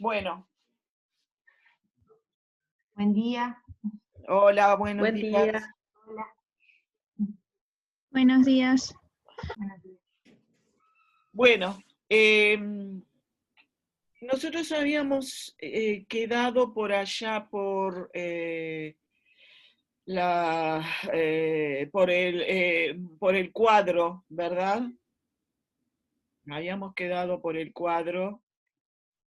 Bueno, Buen día. hola, buenos Buen días. día. Hola. Buenos días. Buenos días. Bueno, nosotros habíamos quedado por allá por el cuadro, ¿verdad? Habíamos quedado por el cuadro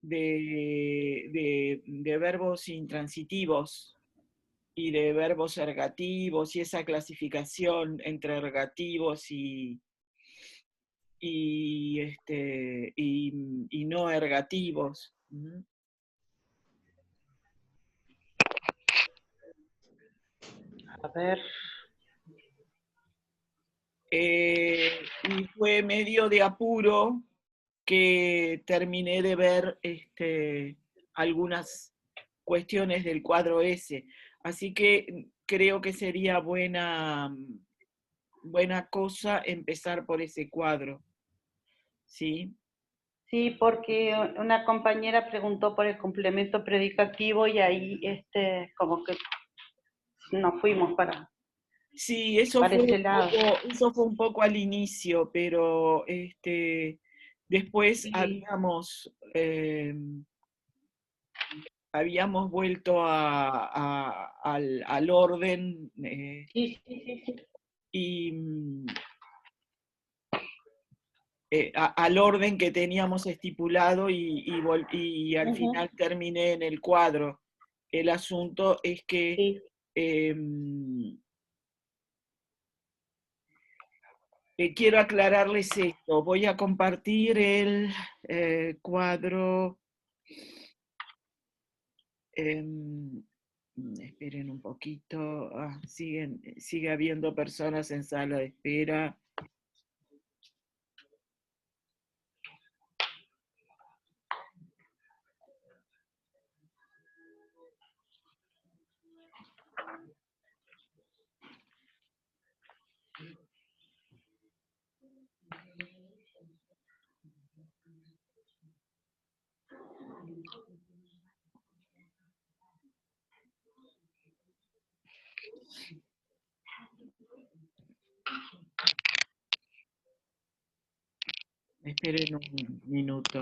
de verbos intransitivos y de verbos ergativos y esa clasificación entre ergativos y no ergativos. A ver. Y fue medio de apuro que terminé de ver algunas cuestiones del cuadro ese. Así que creo que sería buena cosa empezar por ese cuadro. ¿Sí? Sí, porque una compañera preguntó por el complemento predicativo y ahí como que nos fuimos para Sí, eso ese lado. fue un poco al inicio, pero después Sí. habíamos vuelto al orden Sí. y al orden que teníamos estipulado y al final terminé en el cuadro. El asunto es que Sí. quiero aclararles esto. Voy a compartir el cuadro. Esperen un poquito. Sigue habiendo personas en sala de espera. Esperen un minuto.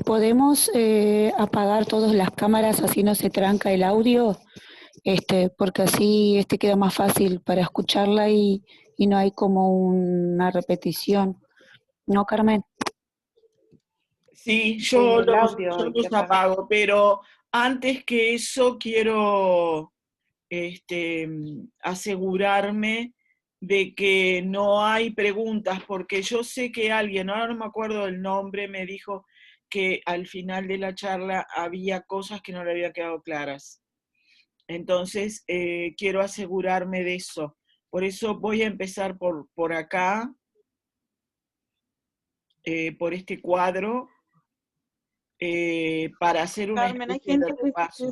¿Podemos apagar todas las cámaras así no se tranca el audio? Porque así queda más fácil para escucharla y no hay como una repetición. ¿No, Carmen? Sí, Sí, el audio yo hay que los apagar. apago, pero antes que eso quiero asegurarme de que no hay preguntas, porque yo sé que alguien, ahora no me acuerdo del nombre, me dijo que al final de la charla había cosas que no le habían quedado claras. Entonces, quiero asegurarme de eso. Por eso voy a empezar por acá, por este cuadro, para hacer una Carmen, hay especie de gente repaso.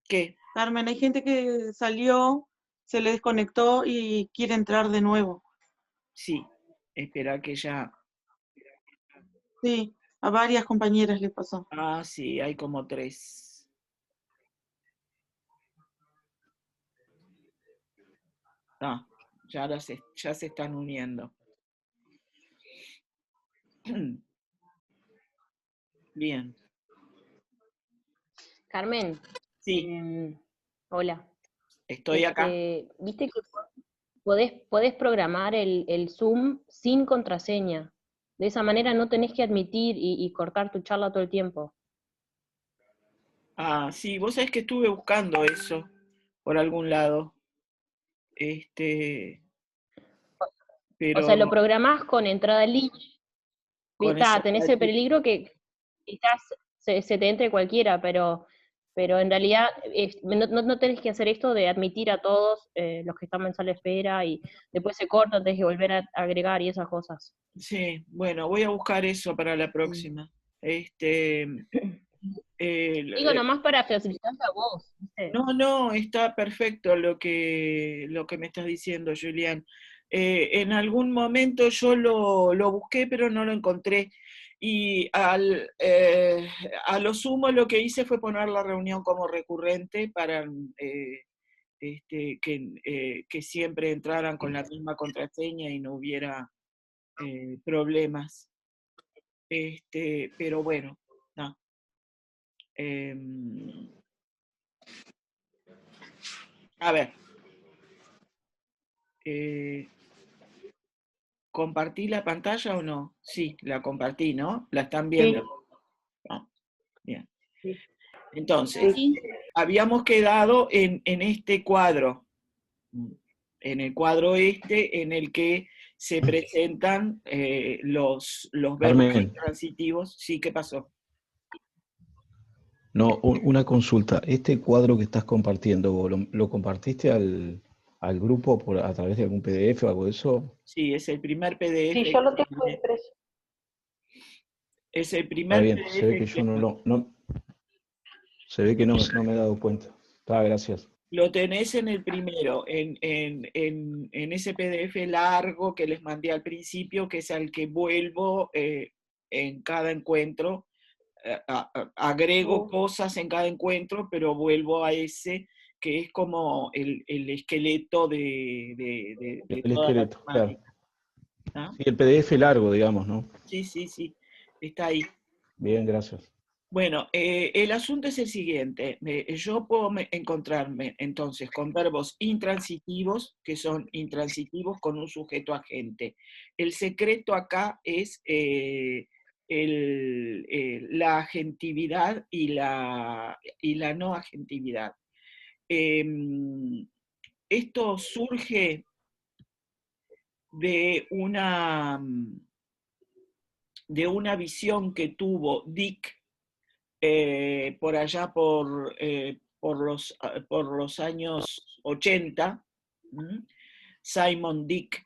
¿Qué? Carmen, hay gente que salió, se le desconectó y quiere entrar de nuevo. Sí, espera que ya... Sí, a varias compañeras le pasó. Ah, sí, hay como 3. Ah, ya se están uniendo. Bien. Carmen. Sí. Hola. Estoy acá. Viste que podés programar el Zoom sin contraseña. De esa manera no tenés que admitir y cortar tu charla todo el tiempo. Ah, sí, vos sabés que estuve buscando eso por algún lado. Pero O sea, lo programás con entrada link. con esa Tenés el peligro que quizás se te entre cualquiera, pero en realidad no tenés que hacer esto de admitir a todos los que están en sala de espera y después se corta, tenés que volver a agregar y esas cosas. Sí, bueno, voy a buscar eso para la próxima. Digo, nomás para facilitarte a vos, ¿viste? No, está perfecto lo que me estás diciendo, Julián. En algún momento yo lo busqué, pero no lo encontré. Y a lo sumo lo que hice fue poner la reunión como recurrente para que siempre entraran con la misma contraseña y no hubiera problemas. Pero bueno, no. A ver. ¿Compartí la pantalla o no? Sí, la compartí, ¿no? ¿La están viendo? No. Bien. Entonces, habíamos quedado en este cuadro, en el cuadro en el que se presentan los verbos Carmen, intransitivos. Sí, ¿qué pasó? no, una consulta. Este cuadro que estás compartiendo, ¿vos ¿lo compartiste al grupo a través de algún PDF o algo de eso? Sí, es el primer PDF. Sí, yo lo tengo impreso. Es el Está primer bien, PDF. se ve que yo se ve que no me he dado cuenta. Gracias. Lo tenés en el primero, en ese PDF largo que les mandé al principio, que es al que vuelvo en cada encuentro. Agrego cosas en cada encuentro, pero vuelvo a ese, que es como el esqueleto de El toda la esqueleto, claro. temática. ¿Ah? Sí, el PDF largo, digamos, ¿no? Sí, está ahí. Bien, gracias. Bueno, el asunto es el siguiente. Yo puedo encontrarme entonces con verbos intransitivos, que son intransitivos con un sujeto agente. El secreto acá es la agentividad y la no agentividad. Esto surge de una visión que tuvo Dick por allá por los años 80, Simon Dick,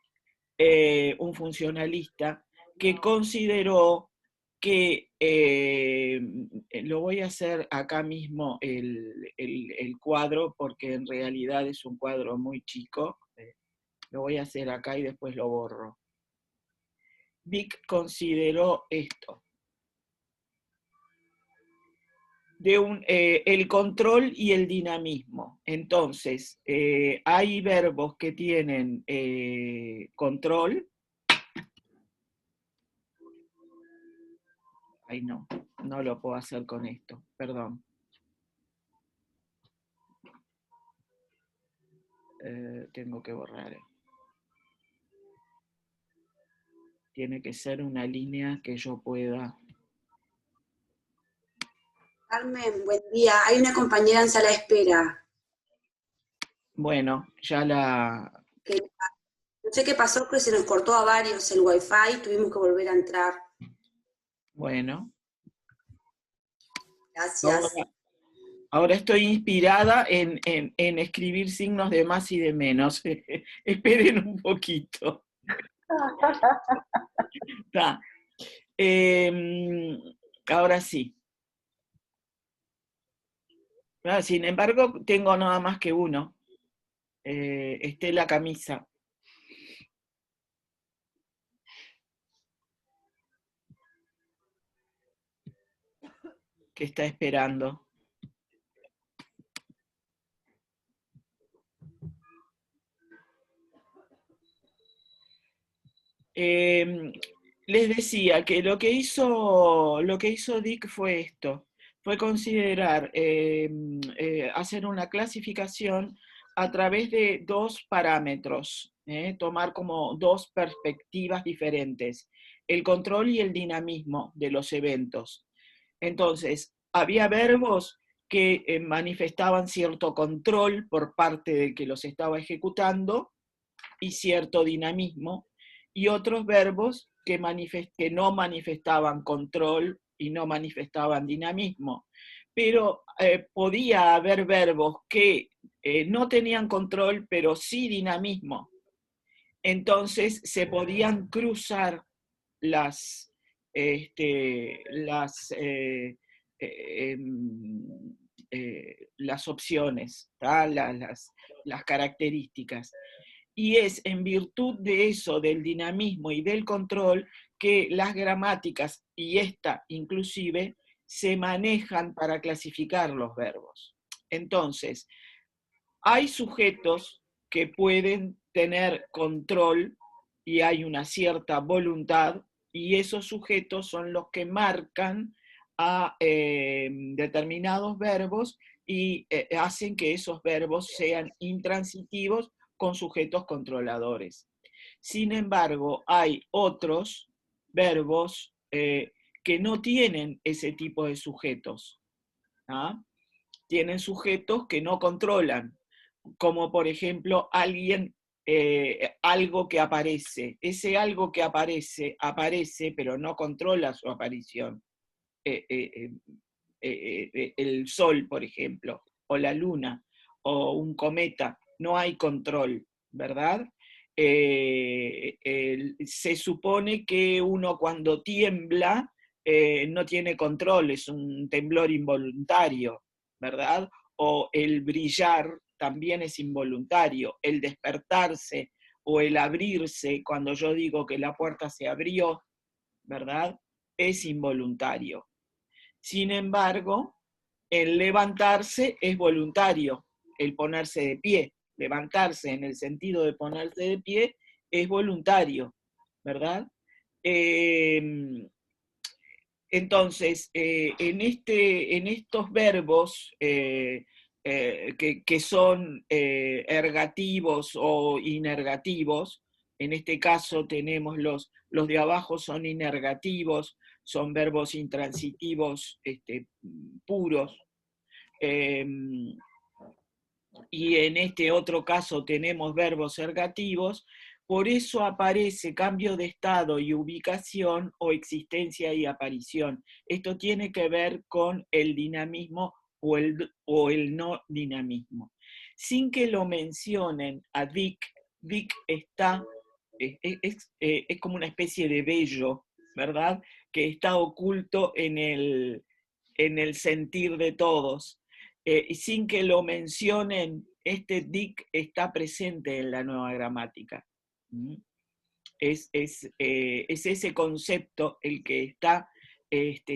un funcionalista, que consideró que, lo voy a hacer acá mismo el cuadro, porque en realidad es un cuadro muy chico, lo voy a hacer acá y después lo borro. Dick consideró esto. El control y el dinamismo. Entonces, hay verbos que tienen control. Ay, no lo puedo hacer con esto, perdón. Tengo que borrar. Tiene que ser una línea que yo pueda... Carmen, buen día. Hay una compañera en sala de espera. Bueno, ya la... No sé qué pasó, que se nos cortó a varios el wifi, tuvimos que volver a entrar. Bueno. Gracias. Ahora estoy inspirada en escribir signos de más y de menos. Esperen un poquito. Ahora sí. Sin embargo, tengo nada más que uno. Estela Camisa. Que está esperando. Les decía que lo que hizo Dick fue esto, fue considerar, hacer una clasificación a través de dos parámetros, tomar como dos perspectivas diferentes, el control y el dinamismo de los eventos. Entonces, había verbos que manifestaban cierto control por parte del que los estaba ejecutando y cierto dinamismo, y otros verbos que no manifestaban control y no manifestaban dinamismo. Pero podía haber verbos que no tenían control, pero sí dinamismo. Entonces se podían cruzar las las opciones, ¿tá? Las características. Y es en virtud de eso, del dinamismo y del control, que las gramáticas, y esta inclusive, se manejan para clasificar los verbos. Entonces, hay sujetos que pueden tener control y hay una cierta voluntad, y esos sujetos son los que marcan a determinados verbos y hacen que esos verbos sean intransitivos con sujetos controladores. Sin embargo, hay otros verbos que no tienen ese tipo de sujetos. ¿Ah? Tienen sujetos que no controlan, como por ejemplo alguien, algo que aparece. Ese algo que aparece, pero no controla su aparición. El sol, por ejemplo, o la luna, o un cometa, no hay control, ¿verdad? Se supone que uno cuando tiembla no tiene control, es un temblor involuntario, ¿verdad? O el brillar también es involuntario, el despertarse o el abrirse, cuando yo digo que la puerta se abrió, ¿verdad? Es involuntario. Sin embargo, el levantarse es voluntario, el ponerse de pie. Levantarse en el sentido de ponerse de pie es voluntario, ¿verdad? Entonces, en estos verbos que son ergativos o inergativos, en este caso tenemos los de abajo son inergativos, son verbos intransitivos puros, y en este otro caso tenemos verbos ergativos. Por eso aparece cambio de estado y ubicación o existencia y aparición. Esto tiene que ver con el dinamismo o el no dinamismo. Sin que lo mencionen a Dick, Dick está, es como una especie de vello, ¿verdad? Que está oculto en el sentir de todos. Y sin que lo mencionen, este Dick está presente en la nueva gramática. Es ese concepto el que está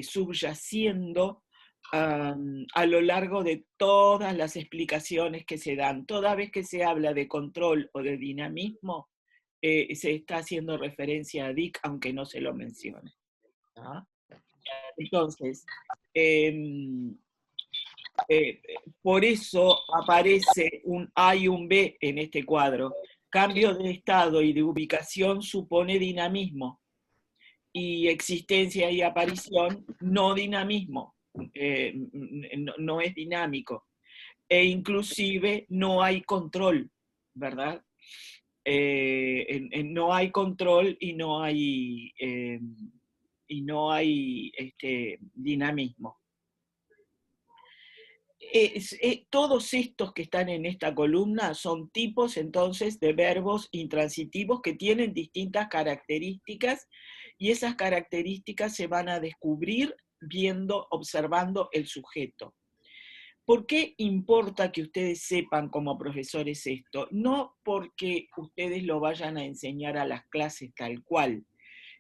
subyaciendo a lo largo de todas las explicaciones que se dan. Toda vez que se habla de control o de dinamismo, se está haciendo referencia a Dick, aunque no se lo mencione. ¿Ah? Entonces, por eso aparece un A y un B en este cuadro. Cambio de estado y de ubicación supone dinamismo, y existencia y aparición no dinamismo, no es dinámico, e inclusive no hay control, ¿verdad? No hay control y no hay dinamismo. Todos estos que están en esta columna son tipos entonces de verbos intransitivos que tienen distintas características, y esas características se van a descubrir viendo, observando el sujeto. ¿Por qué importa que ustedes sepan como profesores esto? No porque ustedes lo vayan a enseñar a las clases tal cual,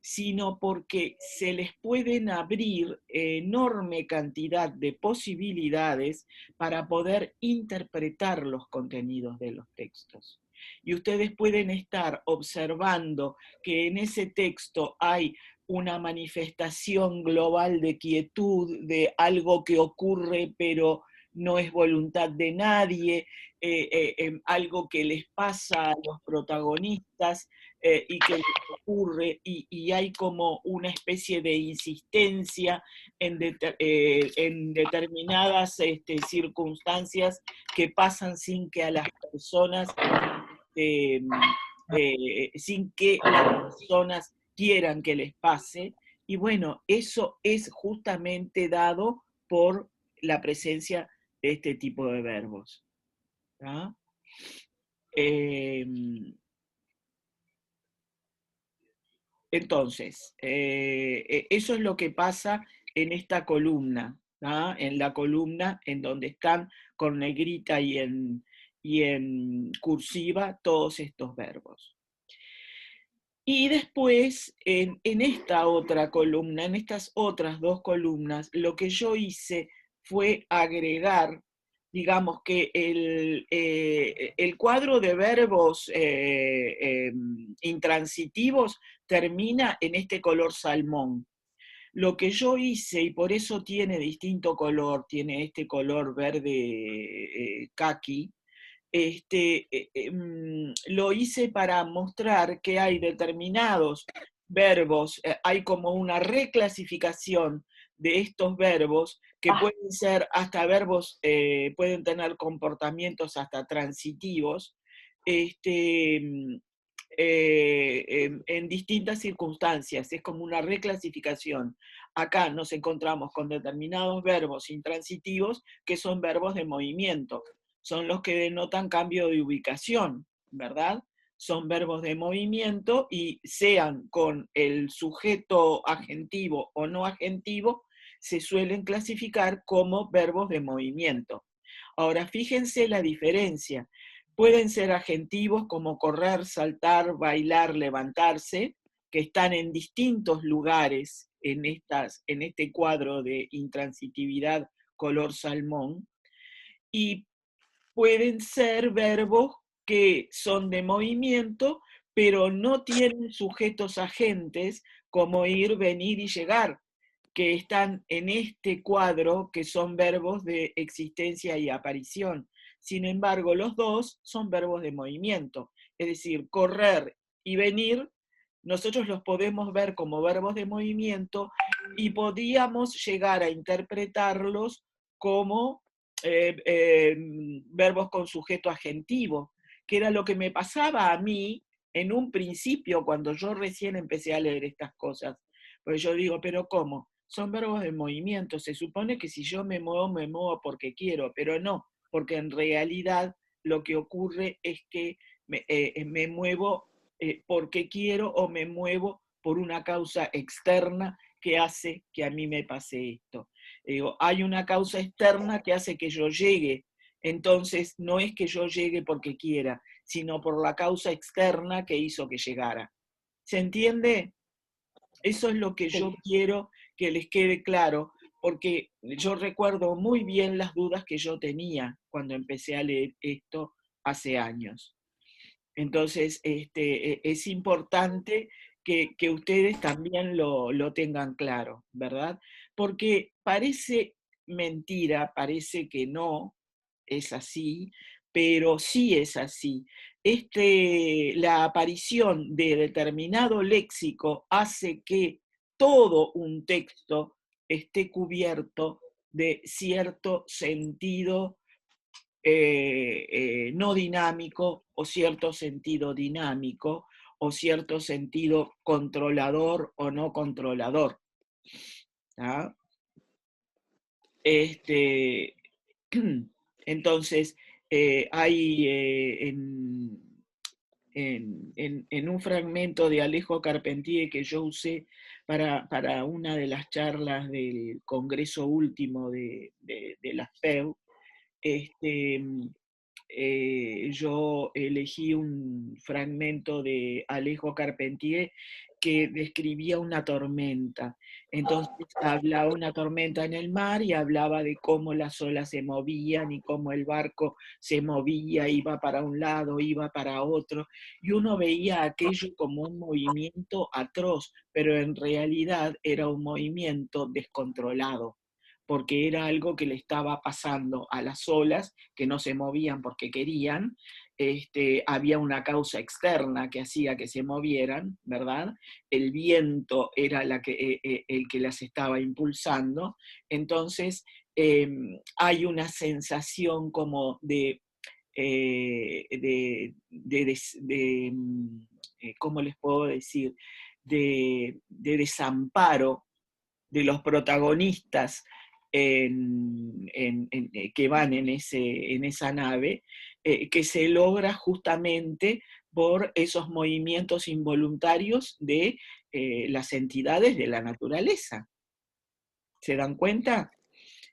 sino porque se les pueden abrir enorme cantidad de posibilidades para poder interpretar los contenidos de los textos. Y ustedes pueden estar observando que en ese texto hay una manifestación global de quietud, de algo que ocurre pero no es voluntad de nadie, algo que les pasa a los protagonistas, y que les ocurre, y hay como una especie de insistencia en determinadas circunstancias que pasan sin que a las personas, sin que las personas quieran que les pase, y bueno, eso es justamente dado por la presencia de este tipo de verbos. ¿Ah? Entonces, eso es lo que pasa en esta columna, ¿ah? En la columna en donde están con negrita y en cursiva todos estos verbos. Y después, en esta otra columna, en estas otras dos columnas, lo que yo hice fue agregar, digamos que el cuadro de verbos intransitivos termina en este color salmón. Lo que yo hice, y por eso tiene distinto color, tiene este color verde caqui, lo hice para mostrar que hay determinados verbos, hay como una reclasificación de estos verbos que pueden ser hasta verbos, pueden tener comportamientos hasta transitivos, en distintas circunstancias, es como una reclasificación. Acá nos encontramos con determinados verbos intransitivos que son verbos de movimiento, son los que denotan cambio de ubicación, ¿verdad? Son verbos de movimiento y sean con el sujeto agentivo o no agentivo, se suelen clasificar como verbos de movimiento. Ahora, fíjense la diferencia. Pueden ser agentivos como correr, saltar, bailar, levantarse, que están en distintos lugares en este cuadro de intransitividad color salmón, y pueden ser verbos que son de movimiento, pero no tienen sujetos agentes como ir, venir y llegar, que están en este cuadro, que son verbos de existencia y aparición. Sin embargo, los dos son verbos de movimiento, es decir, correr y venir, nosotros los podemos ver como verbos de movimiento y podíamos llegar a interpretarlos como verbos con sujeto agentivo, que era lo que me pasaba a mí en un principio cuando yo recién empecé a leer estas cosas. Pues yo digo, ¿pero cómo? Son verbos de movimiento, se supone que si yo me muevo porque quiero, pero no, porque en realidad lo que ocurre es que me muevo porque quiero o me muevo por una causa externa que hace que a mí me pase esto. Digo, hay una causa externa que hace que yo llegue, entonces no es que yo llegue porque quiera, sino por la causa externa que hizo que llegara. ¿Se entiende? Eso es lo que yo quiero que les quede claro, porque yo recuerdo muy bien las dudas que yo tenía cuando empecé a leer esto hace años. Entonces, es importante que ustedes también lo tengan claro, ¿verdad? Porque parece mentira, parece que no es así, pero sí es así. La aparición de determinado léxico hace que todo un texto esté cubierto de cierto sentido no dinámico o cierto sentido dinámico o cierto sentido controlador o no controlador. ¿Ah? Entonces, hay en un fragmento de Alejo Carpentier que yo usé para una de las charlas del congreso último de la FEU, yo elegí un fragmento de Alejo Carpentier que describía una tormenta. Entonces hablaba una tormenta en el mar y hablaba de cómo las olas se movían y cómo el barco se movía, iba para un lado, iba para otro, y uno veía aquello como un movimiento atroz, pero en realidad era un movimiento descontrolado, porque era algo que le estaba pasando a las olas, que no se movían porque querían, había una causa externa que hacía que se movieran, ¿verdad? El viento era el que las estaba impulsando, entonces hay una sensación como ¿cómo les puedo decir? De desamparo de los protagonistas que van en esa nave, que se logra justamente por esos movimientos involuntarios de las entidades de la naturaleza. ¿Se dan cuenta?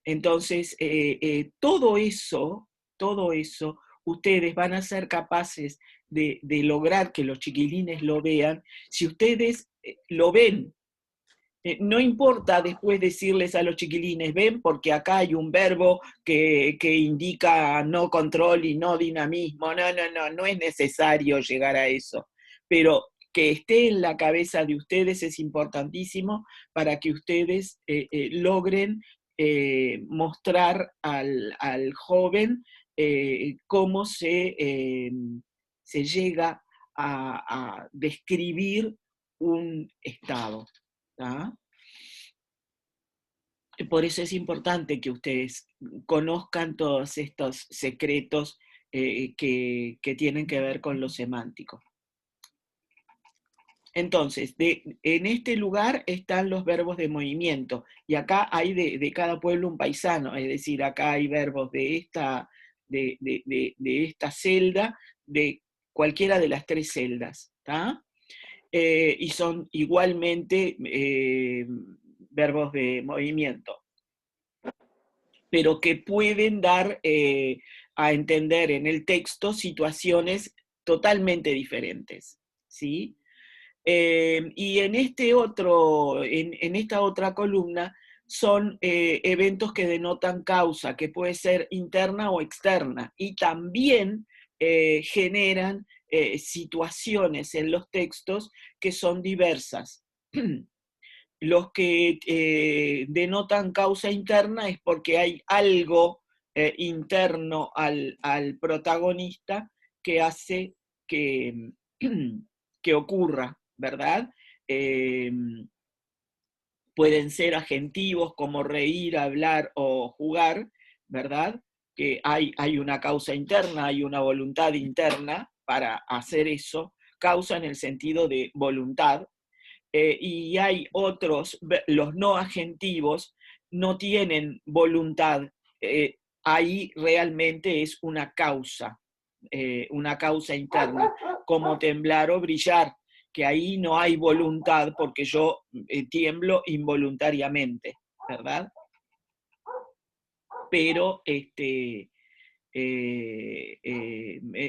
Entonces, todo eso, ustedes van a ser capaces de lograr que los chiquilines lo vean, si ustedes lo ven. No importa después decirles a los chiquilines, ven, porque acá hay un verbo que indica no control y no dinamismo. No es necesario llegar a eso. Pero que esté en la cabeza de ustedes es importantísimo para que ustedes logren mostrar al joven cómo se llega a describir un estado. ¿Ah? Por eso es importante que ustedes conozcan todos estos secretos que tienen que ver con lo semántico. Entonces, en este lugar están los verbos de movimiento, y acá hay de cada pueblo un paisano, es decir, acá hay verbos de esta celda, de cualquiera de las 3 celdas, ¿tá? Y son igualmente verbos de movimiento, pero que pueden dar a entender en el texto situaciones totalmente diferentes, ¿sí? Y en esta otra columna son eventos que denotan causa, que puede ser interna o externa, y también generan situaciones en los textos que son diversas. Los que denotan causa interna es porque hay algo interno al protagonista que hace que ocurra, ¿verdad? Pueden ser agentivos como reír, hablar o jugar, ¿verdad? Que hay una causa interna, hay una voluntad interna para hacer eso, causa en el sentido de voluntad, y hay otros, los no agentivos, no tienen voluntad, ahí realmente es una causa interna, como temblar o brillar, que ahí no hay voluntad porque yo tiemblo involuntariamente, ¿verdad? Pero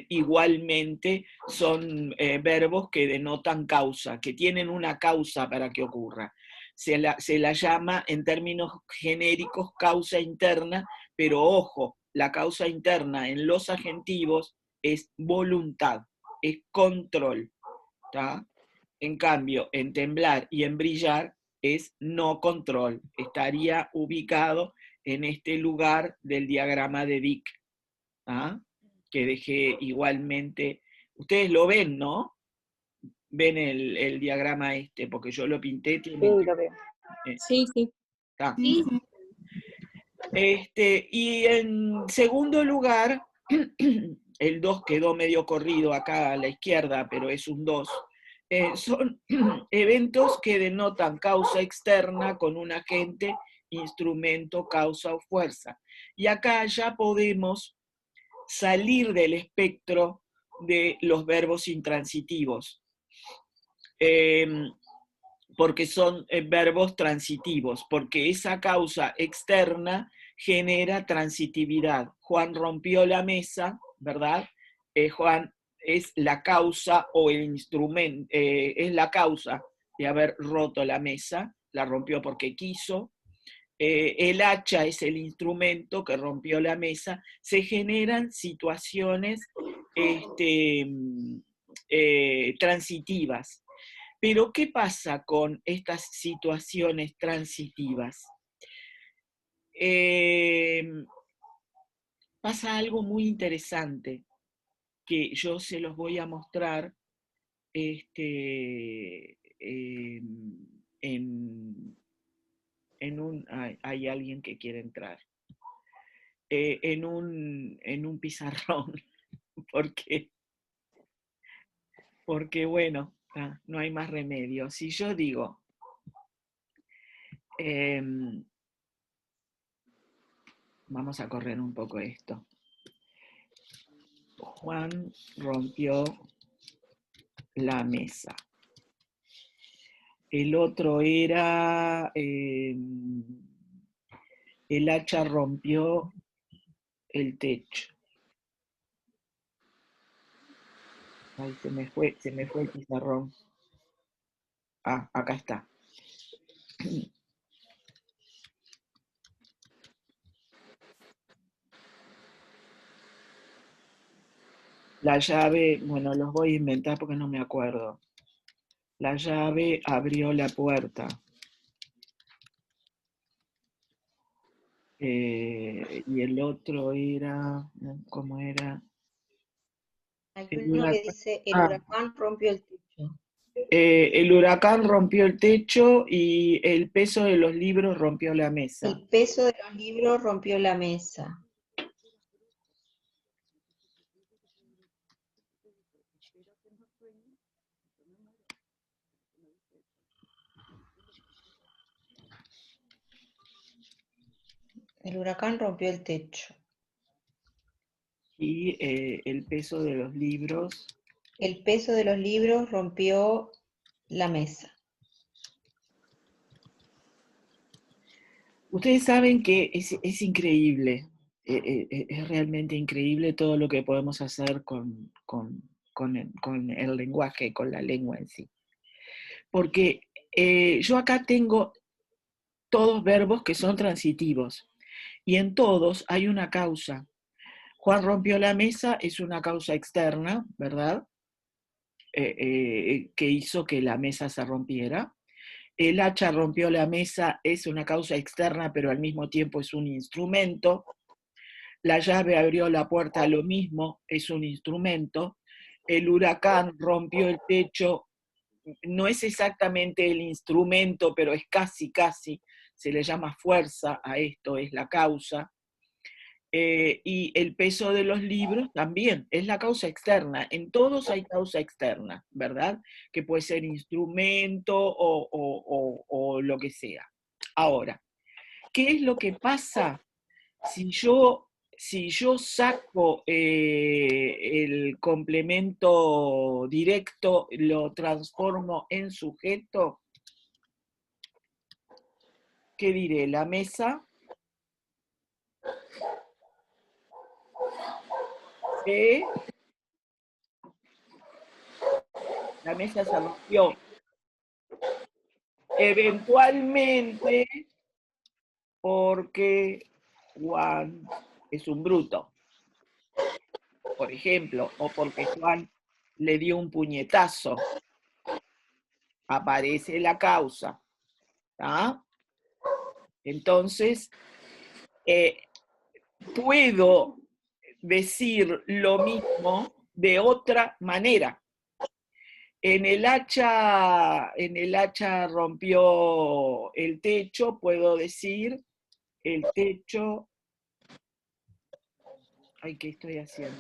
igualmente son verbos que denotan causa, que tienen una causa para que ocurra. Se la llama en términos genéricos causa interna, pero ojo, la causa interna en los agentivos es voluntad, es control, ¿tá? En cambio, en temblar y en brillar es no control, estaría ubicado en este lugar del diagrama de Dick, ¿ah? Que dejé igualmente, ustedes lo ven, ¿no? Ven el diagrama porque yo lo pinté. Sí, lo veo. Sí. Está. Sí. Y en segundo lugar, el 2 quedó medio corrido acá a la izquierda, pero es un 2. Son eventos que denotan causa externa con un agente, instrumento, causa o fuerza. Y acá ya podemos salir del espectro de los verbos intransitivos, porque son verbos transitivos, porque esa causa externa genera transitividad. Juan rompió la mesa, ¿verdad? Juan es la causa o el instrumento, es la causa de haber roto la mesa, la rompió porque quiso. El hacha es el instrumento que rompió la mesa. Se generan situaciones transitivas. Pero ¿qué pasa con estas situaciones transitivas? Pasa algo muy interesante que yo se los voy a mostrar hay alguien que quiere entrar, en un pizarrón, porque bueno, no hay más remedio. Si yo digo, vamos a correr un poco esto. Juan rompió la mesa. El otro era, el hacha rompió el techo. Ay, se me fue el pizarrón. Ah, acá está. La llave, bueno, los voy a inventar porque no me acuerdo. La llave abrió la puerta. Y el otro era, ¿cómo era? Hay El uno que huracán, dice, el huracán rompió el techo. el huracán rompió el techo y el peso de los libros rompió la mesa. El peso de los libros rompió la mesa. El huracán rompió el techo. Y el peso de los libros. El peso de los libros rompió la mesa. Ustedes saben que es increíble, es realmente increíble todo lo que podemos hacer con el lenguaje, con la lengua en sí. Porque yo acá tengo todos verbos que son transitivos, y en todos hay una causa. Juan rompió la mesa es una causa externa, ¿verdad? Que hizo que la mesa se rompiera. El hacha rompió la mesa es una causa externa, pero al mismo tiempo es un instrumento. La llave abrió la puerta, lo mismo, es un instrumento. El huracán rompió el techo, no es exactamente el instrumento, pero es casi, se le llama fuerza a esto, es la causa. Y el peso de los libros también es la causa externa. En todos hay causa externa, ¿verdad? Que puede ser instrumento o lo que sea. Ahora, ¿qué es lo que pasa si yo saco el complemento directo, lo transformo en sujeto? ¿Qué diré? La mesa la mesa se rompió. Eventualmente, porque Juan es un bruto, por ejemplo, o porque Juan le dio un puñetazo. Aparece la causa. ¿Ah? Entonces, puedo decir lo mismo de otra manera. En el hacha rompió el techo, puedo decir el techo. Ay, ¿qué estoy haciendo?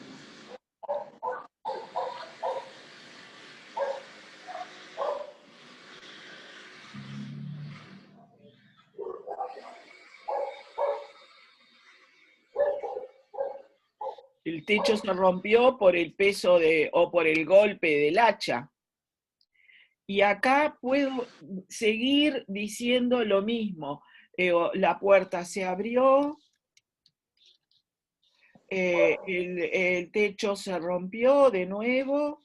El techo se rompió por el peso o por el golpe del hacha. Y acá puedo seguir diciendo lo mismo. La puerta se abrió, el techo se rompió de nuevo.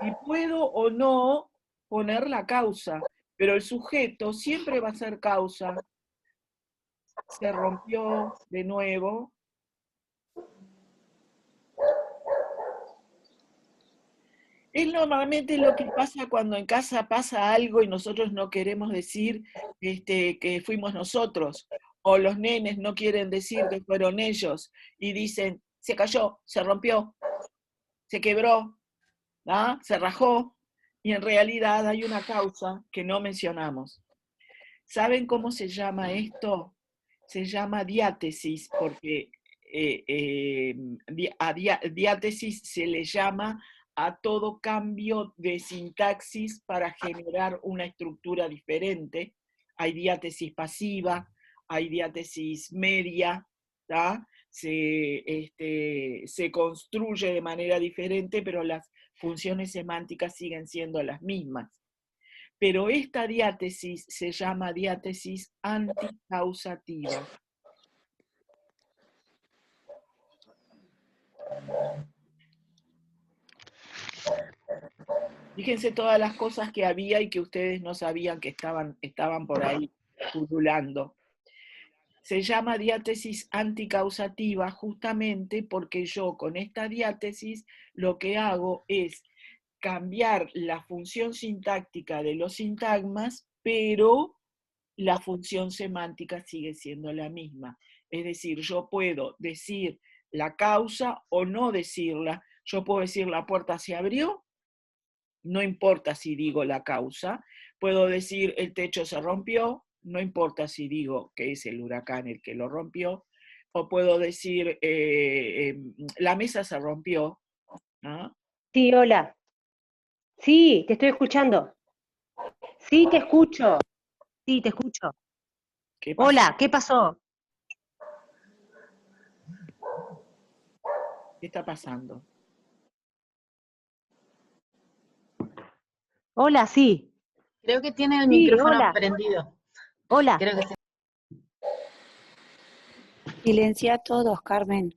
Y puedo o no poner la causa, pero el sujeto siempre va a ser causa. Se rompió de nuevo. Es normalmente lo que pasa cuando en casa pasa algo y nosotros no queremos decir que fuimos nosotros, o los nenes no quieren decir que fueron ellos, y dicen, se cayó, se rompió, se quebró, ¿ah? Se rajó, y en realidad hay una causa que no mencionamos. ¿Saben cómo se llama esto? Se llama diátesis, porque a diátesis se le llama a todo cambio de sintaxis para generar una estructura diferente. Hay diátesis pasiva, hay diátesis media, ¿tá? se construye de manera diferente, pero las funciones semánticas siguen siendo las mismas. Pero esta diátesis se llama diátesis anticausativa. Fíjense todas las cosas que había y que ustedes no sabían que estaban por ahí pululando. Se llama diátesis anticausativa justamente porque yo con esta diátesis lo que hago es cambiar la función sintáctica de los sintagmas, pero la función semántica sigue siendo la misma. Es decir, yo puedo decir la causa o no decirla. Yo puedo decir la puerta se abrió, no importa si digo la causa. Puedo decir el techo se rompió, no importa si digo que es el huracán el que lo rompió. O puedo decir la mesa se rompió, ¿no? Sí, hola. Sí, te estoy escuchando. Sí, te escucho. Sí, te escucho. ¿Qué pasó? Hola, ¿qué pasó? ¿Qué está pasando? Hola, sí. Creo que tiene el Sí, micrófono hola. prendido. Hola. Creo que sí. Silencia a todos, Carmen.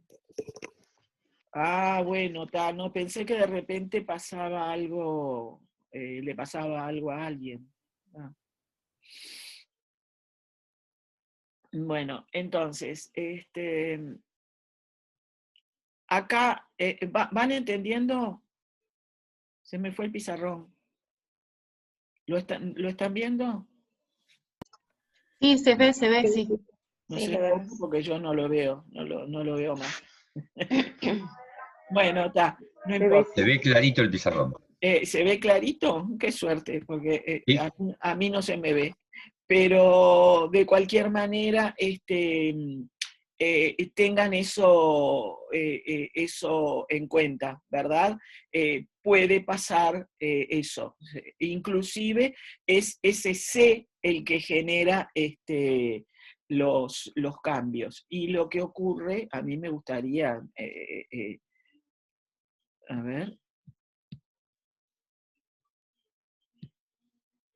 Ah, bueno, no pensé que de repente pasaba algo, le pasaba algo a alguien. Ah. Bueno, entonces, acá, ¿van entendiendo? Se me fue el pizarrón. ¿Lo están viendo? Sí, se ve, sí. No Sí, sé lo cómo, vemos. porque yo no lo veo, no lo veo más. Bueno, está, no importa. Se ve clarito el pizarrón. ¿Se ve clarito? Qué suerte, porque Sí. a mí no se me ve. Pero de cualquier manera, tengan eso en cuenta, ¿verdad? Puede pasar eso. Inclusive es ese C el que genera los cambios. Y lo que ocurre, a mí me gustaría, a ver,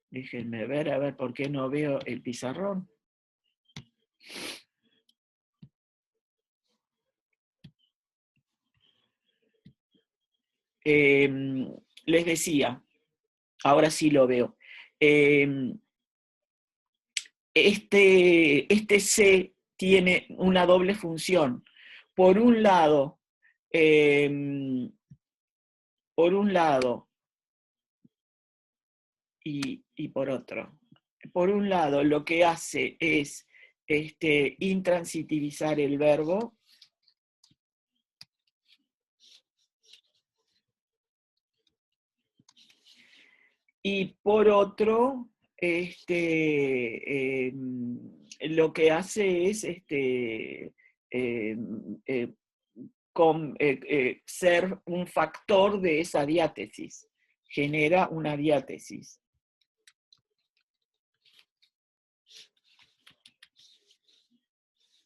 déjenme ver, a ver por qué no veo el pizarrón. Les decía, ahora sí lo veo. Este C tiene una doble función. Por un lado, y por otro. Por un lado, lo que hace es intransitivizar el verbo. Y por otro, lo que hace es ser un factor de esa diátesis. Genera una diátesis.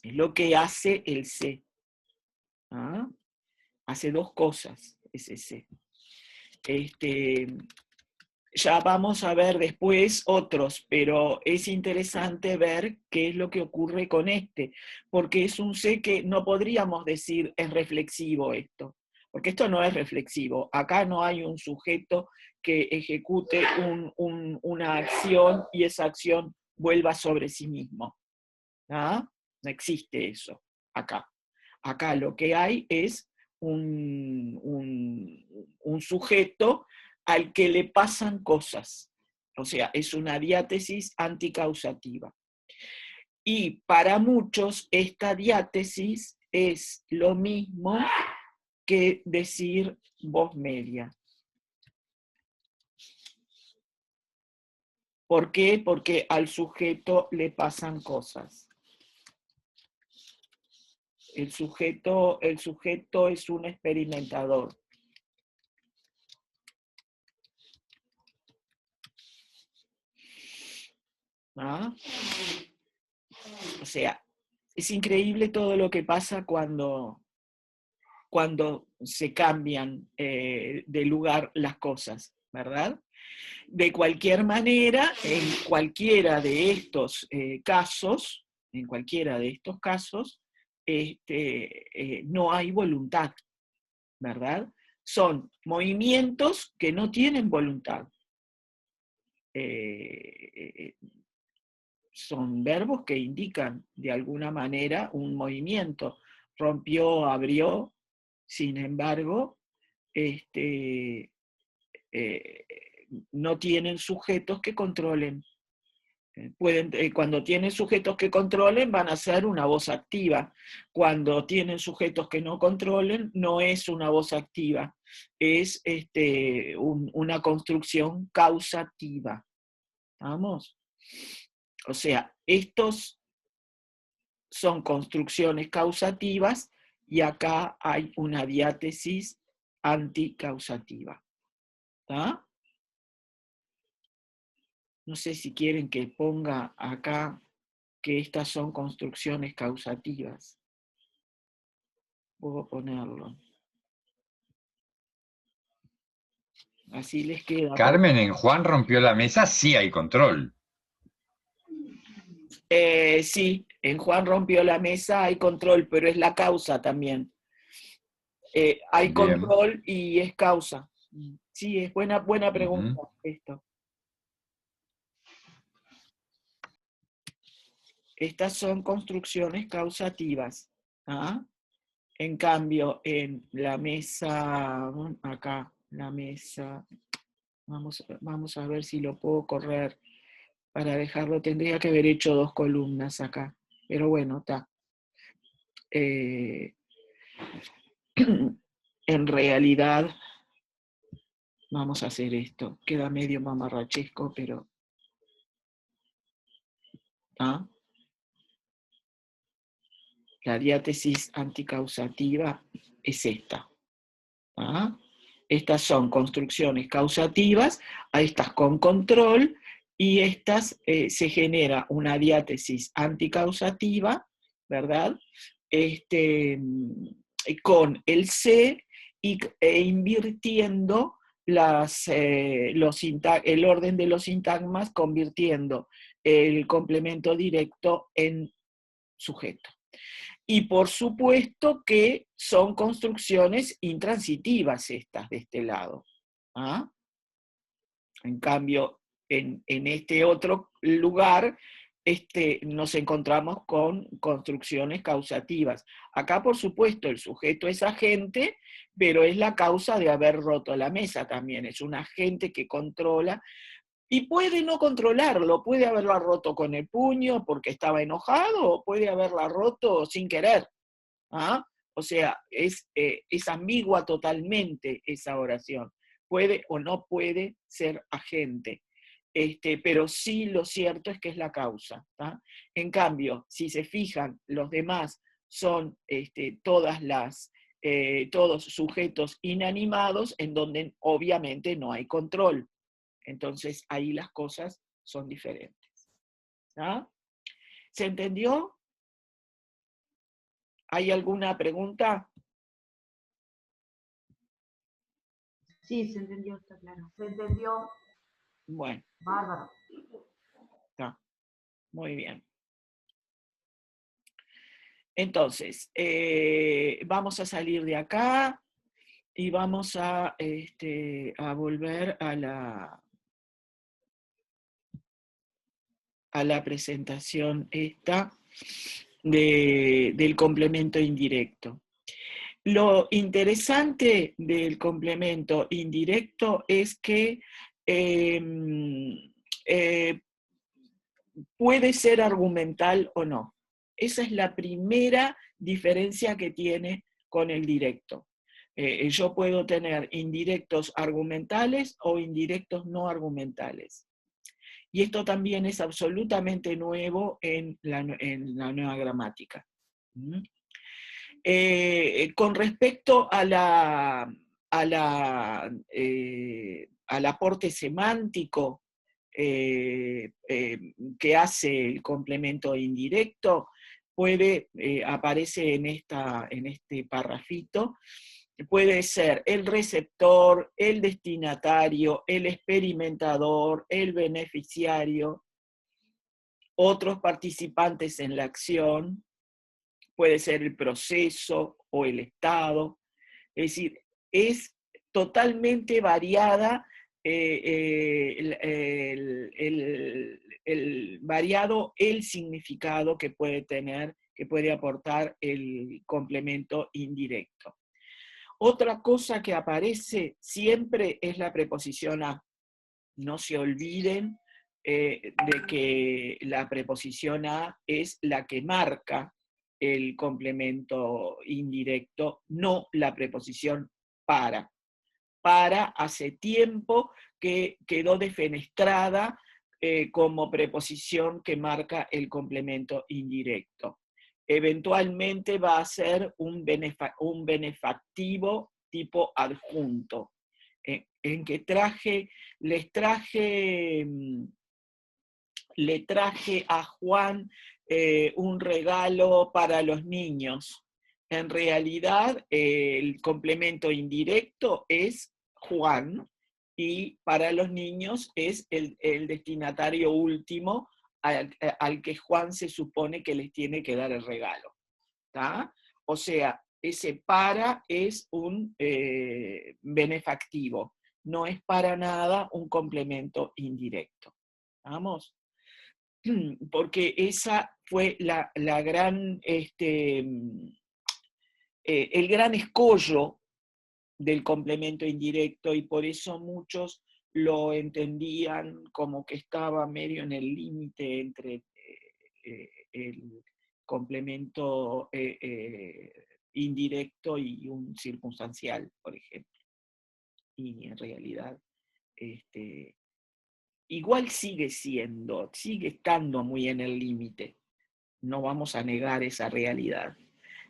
Es lo que hace el C. ¿Ah? Hace dos cosas ese C. Ya vamos a ver después otros, pero es interesante ver qué es lo que ocurre con porque es un C que no podríamos decir es reflexivo esto, porque esto no es reflexivo. Acá no hay un sujeto que ejecute una acción y esa acción vuelva sobre sí mismo. ¿Ah? No existe eso acá. Acá lo que hay es un sujeto al que le pasan cosas. O sea, es una diátesis anticausativa. Y para muchos esta diátesis es lo mismo que decir voz media. ¿Por qué? Porque al sujeto le pasan cosas. El sujeto es un experimentador. ¿Ah? O sea, Es increíble todo lo que pasa cuando se cambian de lugar las cosas, ¿verdad? De cualquier manera, en cualquiera de estos casos, no hay voluntad, ¿verdad? Son movimientos que no tienen voluntad. Son verbos que indican de alguna manera un movimiento. Rompió, abrió, sin embargo, no tienen sujetos que controlen. Cuando tienen sujetos que controlen, van a ser una voz activa. Cuando tienen sujetos que no controlen, no es una voz activa, es una construcción causativa. ¿Vamos? O sea, estos son construcciones causativas y acá hay una diátesis anticausativa. ¿Está? No sé si quieren que ponga acá que estas son construcciones causativas. Puedo ponerlo. Así les queda. Carmen, en Juan rompió la mesa, sí hay control. Sí, en Juan rompió la mesa, hay control, pero es la causa también. Hay Bien. control y es causa. Sí, es buena pregunta esto. Estas son construcciones causativas. ¿Ah? En cambio, en la mesa, acá, la mesa, vamos a ver si lo puedo correr para dejarlo. Tendría que haber hecho 2 columnas acá, pero bueno, está. En realidad, vamos a hacer esto. Queda medio mamarrachesco, pero... ¿ah? La diátesis anticausativa es esta. ¿Ah? Estas son construcciones causativas, a estas con control, y estas se genera una diátesis anticausativa, ¿verdad? Con el C e invirtiendo el orden de los sintagmas, convirtiendo el complemento directo en sujeto. Y por supuesto que son construcciones intransitivas estas de este lado. ¿Ah? En cambio, en este otro lugar nos encontramos con construcciones causativas. Acá, por supuesto, el sujeto es agente, pero es la causa de haber roto la mesa también. Es un agente que controla. Y puede no controlarlo, puede haberla roto con el puño porque estaba enojado, o puede haberla roto sin querer. ¿Ah? O sea, es ambigua totalmente esa oración. Puede o no puede ser agente. Pero sí lo cierto es que es la causa. ¿tá? En cambio, si se fijan, los demás son todos sujetos inanimados en donde obviamente no hay control. Entonces, ahí las cosas son diferentes. ¿Ah? ¿Se entendió? ¿Hay alguna pregunta? Sí, se entendió, está claro. Se entendió. Bueno. Bárbaro. Está. Muy bien. Entonces, vamos a salir de acá y vamos a volver a la presentación esta del complemento indirecto. Lo interesante del complemento indirecto es que puede ser argumental o no. Esa es la primera diferencia que tiene con el directo. Yo puedo tener indirectos argumentales o indirectos no argumentales. Y esto también es absolutamente nuevo en la nueva gramática. Con respecto al aporte semántico que hace el complemento indirecto, aparece en este parrafito, puede ser el receptor, el destinatario, el experimentador, el beneficiario, otros participantes en la acción, puede ser el proceso o el estado. Es decir, es totalmente variada, variado el significado que puede tener, que puede aportar el complemento indirecto. Otra cosa que aparece siempre es la preposición a. No se olviden de que la preposición a es la que marca el complemento indirecto, no la preposición para. Para hace tiempo que quedó defenestrada como preposición que marca el complemento indirecto. Eventualmente va a ser un benefactivo tipo adjunto, en que le traje a Juan un regalo para los niños. En realidad, el complemento indirecto es Juan, y para los niños es el destinatario último al que Juan se supone que les tiene que dar el regalo. ¿Tá? O sea, ese para es un benefactivo, no es para nada un complemento indirecto. ¿Vamos? Porque esa fue la gran, el gran escollo del complemento indirecto, y por eso muchos lo entendían como que estaba medio en el límite entre el complemento indirecto y un circunstancial, por ejemplo. Y en realidad, igual sigue estando muy en el límite. No vamos a negar esa realidad.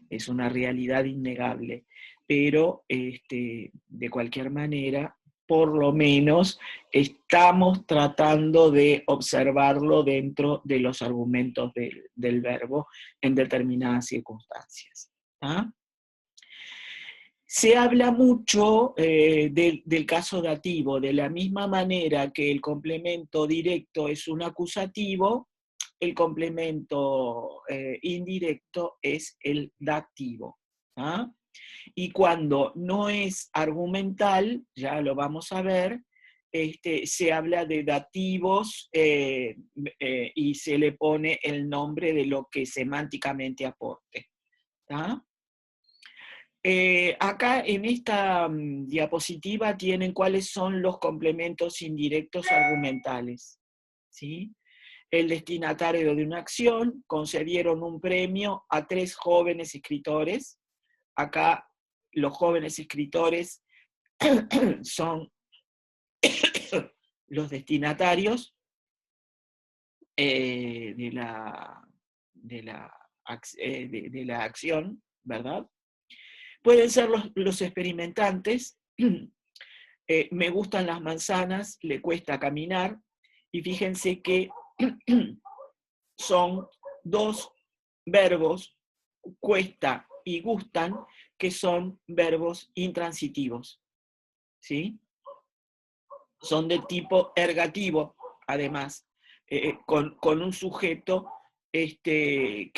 Es una realidad innegable. Pero, de cualquier manera, por lo menos estamos tratando de observarlo dentro de los argumentos del verbo en determinadas circunstancias. ¿Ah? Se habla mucho del caso dativo, de la misma manera que el complemento directo es un acusativo, el complemento indirecto es el dativo. ¿Ah? Y cuando no es argumental, ya lo vamos a ver, se habla de dativos y se le pone el nombre de lo que semánticamente aporte. ¿Tá? Acá en esta diapositiva tienen cuáles son los complementos indirectos argumentales. ¿Sí? El destinatario de una acción, concedieron un premio a 3 jóvenes escritores. Acá los jóvenes escritores son los destinatarios de la acción, ¿verdad? Pueden ser los experimentantes. Me gustan las manzanas, le cuesta caminar, y fíjense que son 2 verbos, cuesta y gustan, que son verbos intransitivos. ¿Sí? Son de tipo ergativo, además, con un sujeto que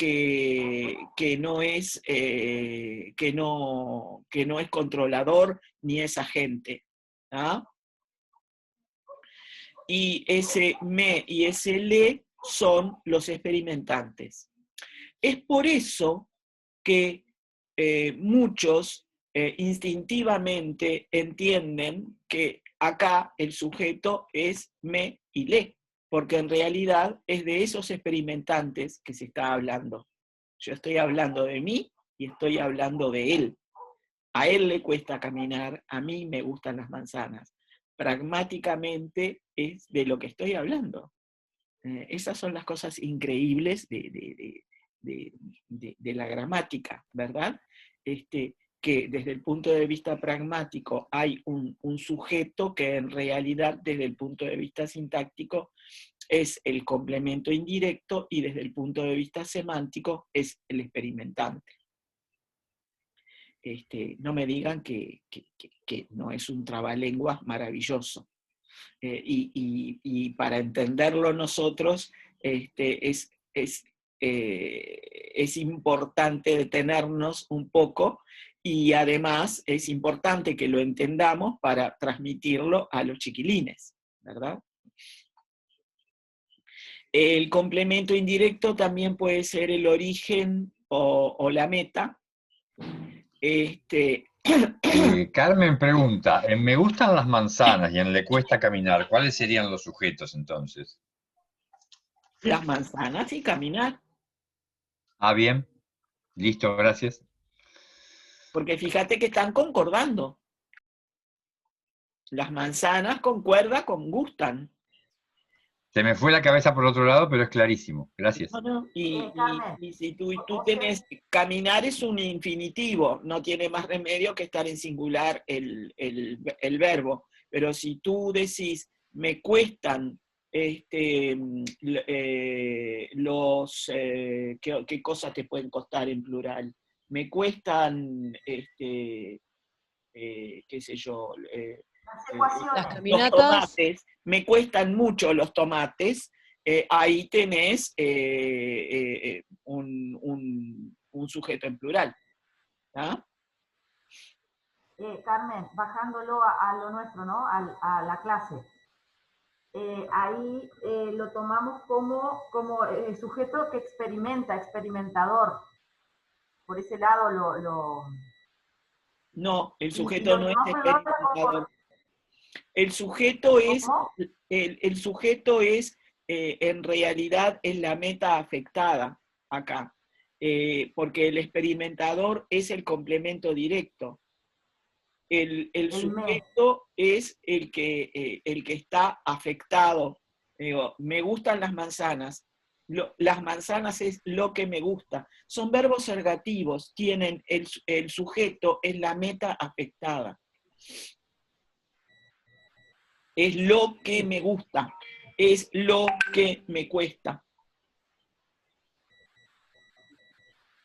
no es controlador ni es agente. ¿Ah? Y ese me y ese le son los experimentantes. Es por eso que muchos instintivamente entienden que acá el sujeto es me y le, porque en realidad es de esos experimentantes que se está hablando. Yo estoy hablando de mí y estoy hablando de él. A él le cuesta caminar, a mí me gustan las manzanas. Pragmáticamente es de lo que estoy hablando. Esas son las cosas increíbles de la gramática, ¿verdad? Que desde el punto de vista pragmático hay un sujeto que en realidad desde el punto de vista sintáctico es el complemento indirecto y desde el punto de vista semántico es el experimentante. No me digan que no es un trabalenguas maravilloso. Y para entenderlo nosotros es importante detenernos un poco y además es importante que lo entendamos para transmitirlo a los chiquilines, ¿verdad? El complemento indirecto también puede ser el origen o la meta. Carmen pregunta, en Me gustan las manzanas y en Le cuesta caminar, ¿cuáles serían los sujetos entonces? Las manzanas y caminar. Ah, bien. Listo, gracias. Porque fíjate que están concordando. Las manzanas concuerdan con gustan. Se me fue la cabeza por otro lado, pero es clarísimo. Gracias. No. Y si tú tenés, caminar es un infinitivo, no tiene más remedio que estar en singular el verbo. Pero si tú decís, me cuestan ¿qué cosas te pueden costar en plural? Me cuestan, qué sé yo, Las los caminatas. tomates, me cuestan mucho los tomates, ahí tenés un sujeto en plural. ¿Ah? Carmen, bajándolo a lo nuestro, ¿no? A la clase. Ahí lo tomamos como el sujeto que experimenta, experimentador. Por ese lado lo... No, el sujeto no es experimentador. El sujeto es, el sujeto es en realidad, es la meta afectada acá, porque el experimentador es el complemento directo. El sujeto es el que está afectado. Digo, me gustan las manzanas. Las manzanas es lo que me gusta. Son verbos ergativos, tienen el sujeto es la meta afectada. Es lo que me gusta, es lo que me cuesta.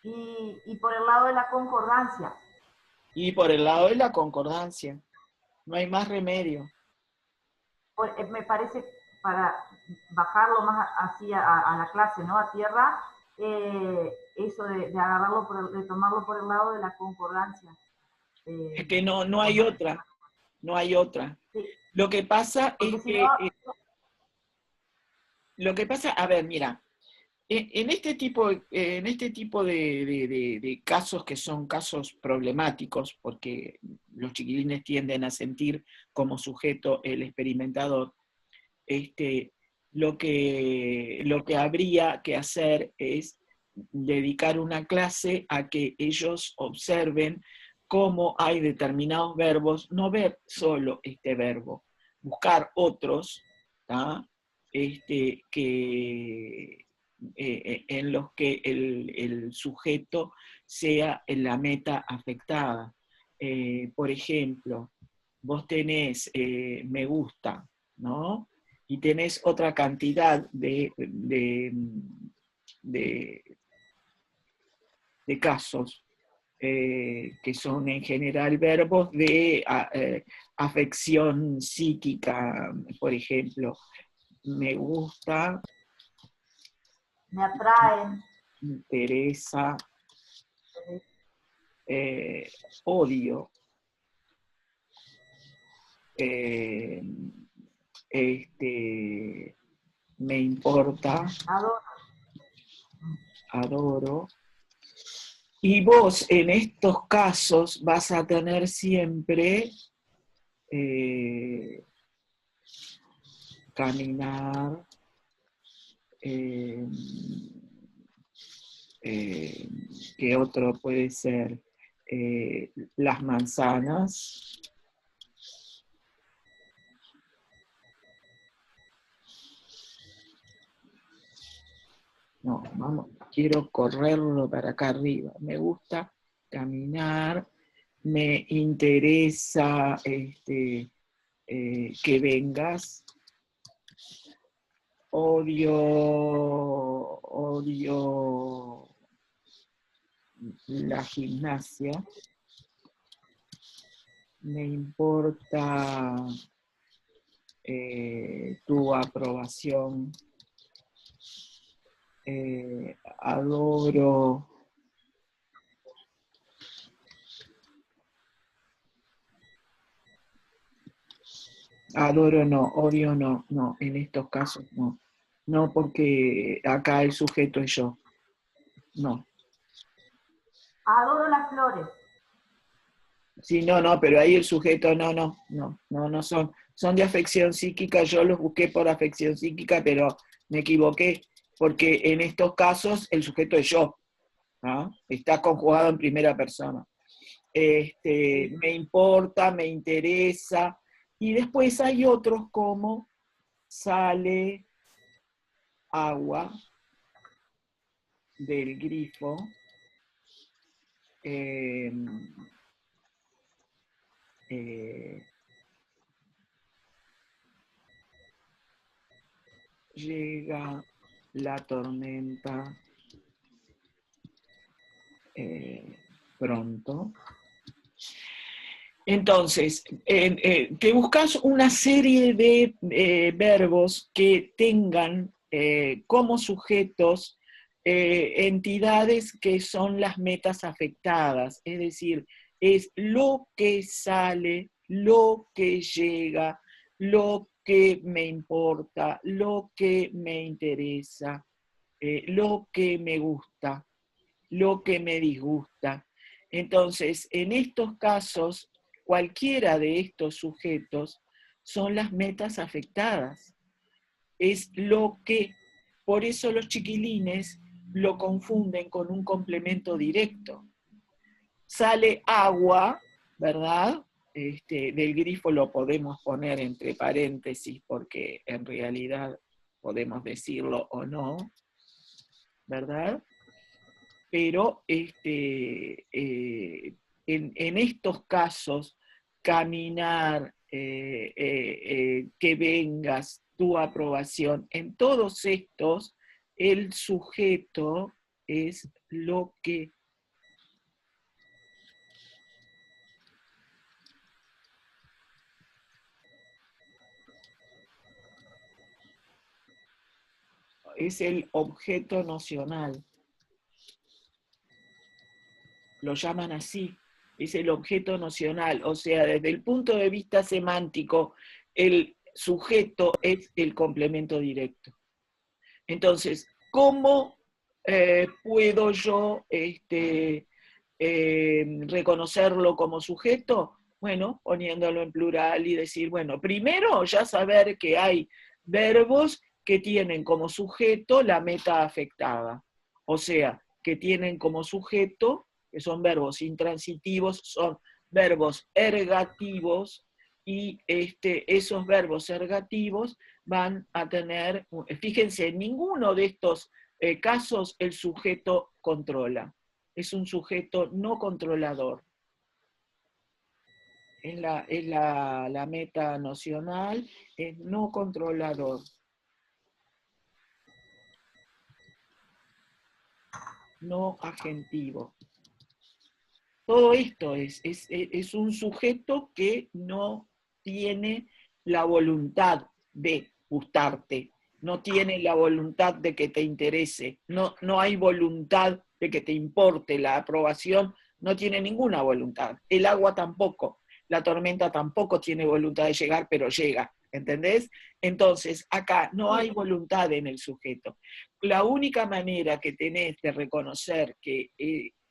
Y por el lado de la concordancia. Y por el lado de la concordancia. No hay más remedio. Me parece, para bajarlo más así a la clase, ¿no? A tierra, eso de agarrarlo, de tomarlo por el lado de la concordancia. Es que no hay otra. No hay otra. Sí. Lo que pasa es si que... no... Lo que pasa, a ver, mira, en este tipo de casos que son casos problemáticos, porque los chiquilines tienden a sentir como sujeto el experimentador, lo que habría que hacer es dedicar una clase a que ellos observen cómo hay determinados verbos, no ver solo este verbo, buscar otros, ¿tá? En los que el sujeto sea en la meta afectada. Por ejemplo, vos tenés me gusta, ¿no? Y tenés otra cantidad de casos que son en general verbos de afección psíquica, por ejemplo, me gusta, me atraen, me interesa, odio, me importa, adoro. Y vos en estos casos vas a tener siempre caminar, ¿qué otro puede ser? Las manzanas. No, vamos, quiero correrlo para acá arriba. Me gusta caminar, me interesa que vengas, odio la gimnasia, me importa tu aprobación, adoro no, odio no, en estos casos no. No, porque acá el sujeto es yo. No. Adoro las flores. Sí, no, pero ahí el sujeto no son de afección psíquica, yo los busqué por afección psíquica, pero me equivoqué, porque en estos casos el sujeto es yo, ¿no? Está conjugado en primera persona. Me importa, me interesa, y después hay otros como sale agua del grifo, llega la tormenta pronto. Entonces, te buscas una serie de verbos que tengan como sujetos entidades que son las metas afectadas, es decir, es lo que sale, lo que llega, lo que me importa, lo que me interesa, lo que me gusta, lo que me disgusta. Entonces, en estos casos, cualquiera de estos sujetos son las metas afectadas. Es lo que, por eso los chiquilines lo confunden con un complemento directo. Sale agua, ¿verdad? Del grifo lo podemos poner entre paréntesis porque en realidad podemos decirlo o no, ¿verdad? Pero en estos casos, caminar, que vengas, tu aprobación, en todos estos, el sujeto es lo que. Es el objeto nocional. Lo llaman así, es el objeto nocional, o sea, desde el punto de vista semántico, el sujeto es el complemento directo. Entonces, ¿cómo puedo yo reconocerlo como sujeto? Bueno, poniéndolo en plural y decir, bueno, primero ya saber que hay verbos que tienen como sujeto la meta afectada, o sea, que tienen como sujeto, que son verbos intransitivos, son verbos ergativos, y esos verbos ergativos van a tener, fíjense, en ninguno de estos casos el sujeto controla, es un sujeto no controlador. Es la meta nocional, es no controlador. No agentivo. Todo esto es un sujeto que no tiene la voluntad de gustarte, no tiene la voluntad de que te interese, no hay voluntad de que te importe, la aprobación no tiene ninguna voluntad, el agua tampoco, la tormenta tampoco tiene voluntad de llegar, pero llega, ¿entendés? Entonces, acá no hay voluntad en el sujeto. La única manera que tenés de reconocer que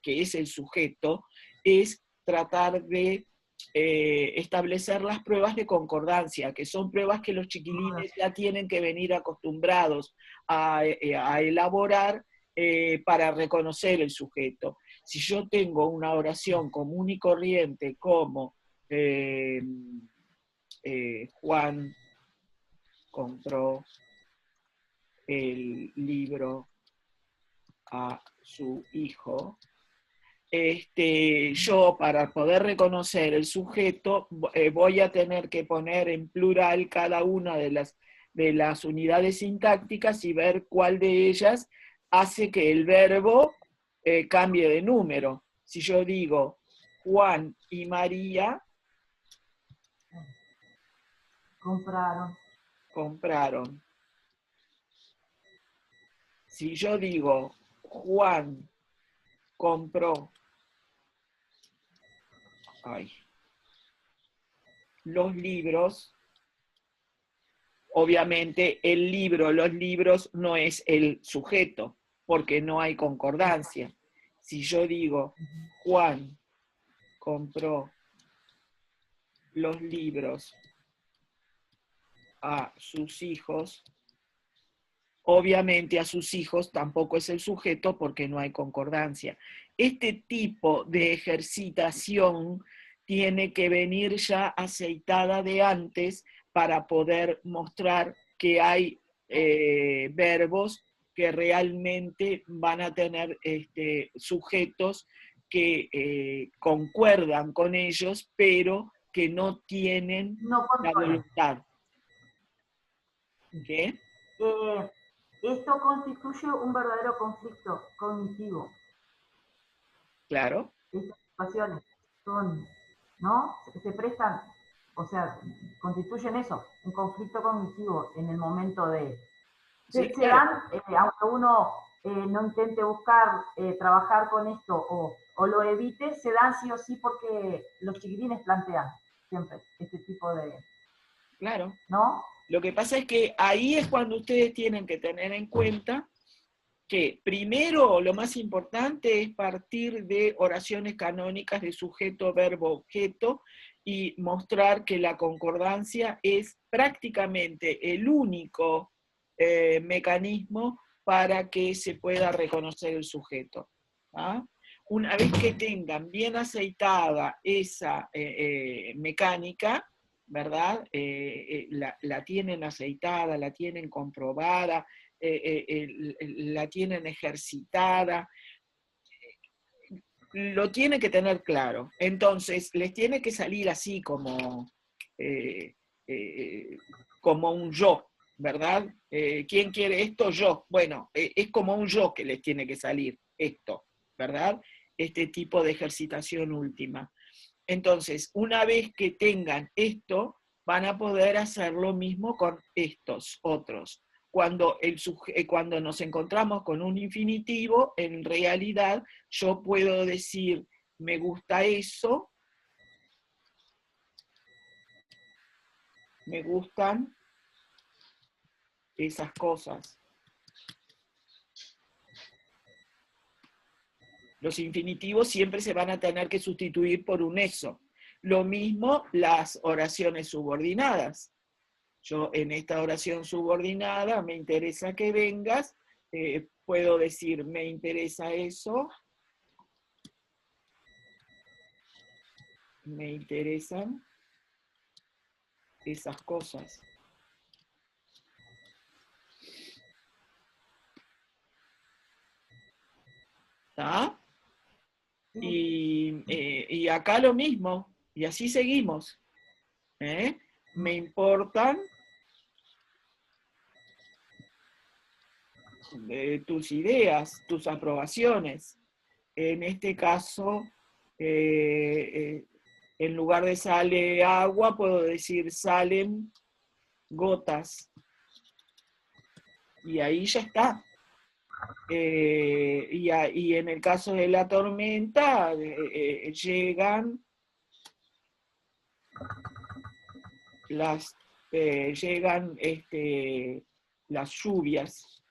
es el sujeto es tratar de establecer las pruebas de concordancia, que son pruebas que los chiquilines ya tienen que venir acostumbrados a elaborar para reconocer el sujeto. Si yo tengo una oración común y corriente como Juan compró el libro a su hijo, yo para poder reconocer el sujeto voy a tener que poner en plural cada una de las de las unidades sintácticas y ver cuál de ellas hace que el verbo cambie de número. Si yo digo Juan y María compraron. Si yo digo Juan compró los libros, obviamente el libro, los libros no es el sujeto, porque no hay concordancia. Si yo digo Juan compró los libros a sus hijos, obviamente a sus hijos tampoco es el sujeto porque no hay concordancia. Este tipo de ejercitación tiene que venir ya aceitada de antes para poder mostrar que hay verbos que realmente van a tener sujetos que concuerdan con ellos, pero que no tienen la voluntad. ¿Qué? Esto constituye un verdadero conflicto cognitivo. Claro. Estas situaciones son, ¿no? Se prestan, o sea, constituyen eso, un conflicto cognitivo en el momento de... Sí, se dan, aunque uno no intente buscar trabajar con esto o lo evite, se dan sí o sí porque los chiquilines plantean siempre este tipo de... Claro. ¿No? Lo que pasa es que ahí es cuando ustedes tienen que tener en cuenta que primero lo más importante es partir de oraciones canónicas de sujeto, verbo, objeto y mostrar que la concordancia es prácticamente el único mecanismo para que se pueda reconocer el sujeto. ¿Ah? Una vez que tengan bien aceitada esa mecánica, ¿verdad? La tienen aceitada, la tienen comprobada, la tienen ejercitada, lo tiene que tener claro. Entonces, les tiene que salir así como un yo, ¿verdad? ¿Quién quiere esto? Yo. Bueno, es como un yo que les tiene que salir esto, ¿verdad? Este tipo de ejercitación última. Entonces, una vez que tengan esto, van a poder hacer lo mismo con estos otros. Cuando nos encontramos con un infinitivo, en realidad yo puedo decir, me gusta eso, me gustan esas cosas. Los infinitivos siempre se van a tener que sustituir por un eso. Lo mismo las oraciones subordinadas. Yo en esta oración subordinada, me interesa que vengas, puedo decir, me interesa eso, me interesan esas cosas. ¿Está? Y acá lo mismo, y así seguimos. Me importan tus ideas, tus aprobaciones. En este caso, en lugar de sale agua, puedo decir salen gotas. Y ahí ya está. Y en el caso de la tormenta, llegan las lluvias,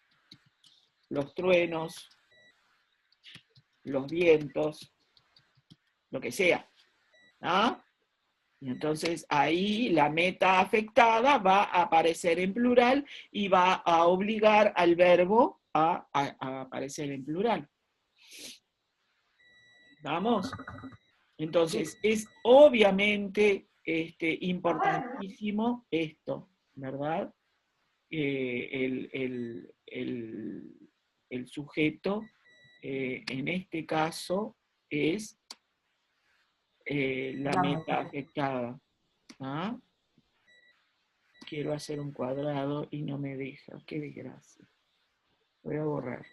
los truenos, los vientos, lo que sea. ¿Ah? Y entonces ahí la meta afectada va a aparecer en plural y va a obligar al verbo a aparecer en plural. ¿Vamos? Entonces es obviamente importantísimo esto, ¿verdad? El sujeto en este caso es la meta afectada. ¿Ah? quiero hacer un cuadrado y no me deja. Qué desgracia. Voy a borrar.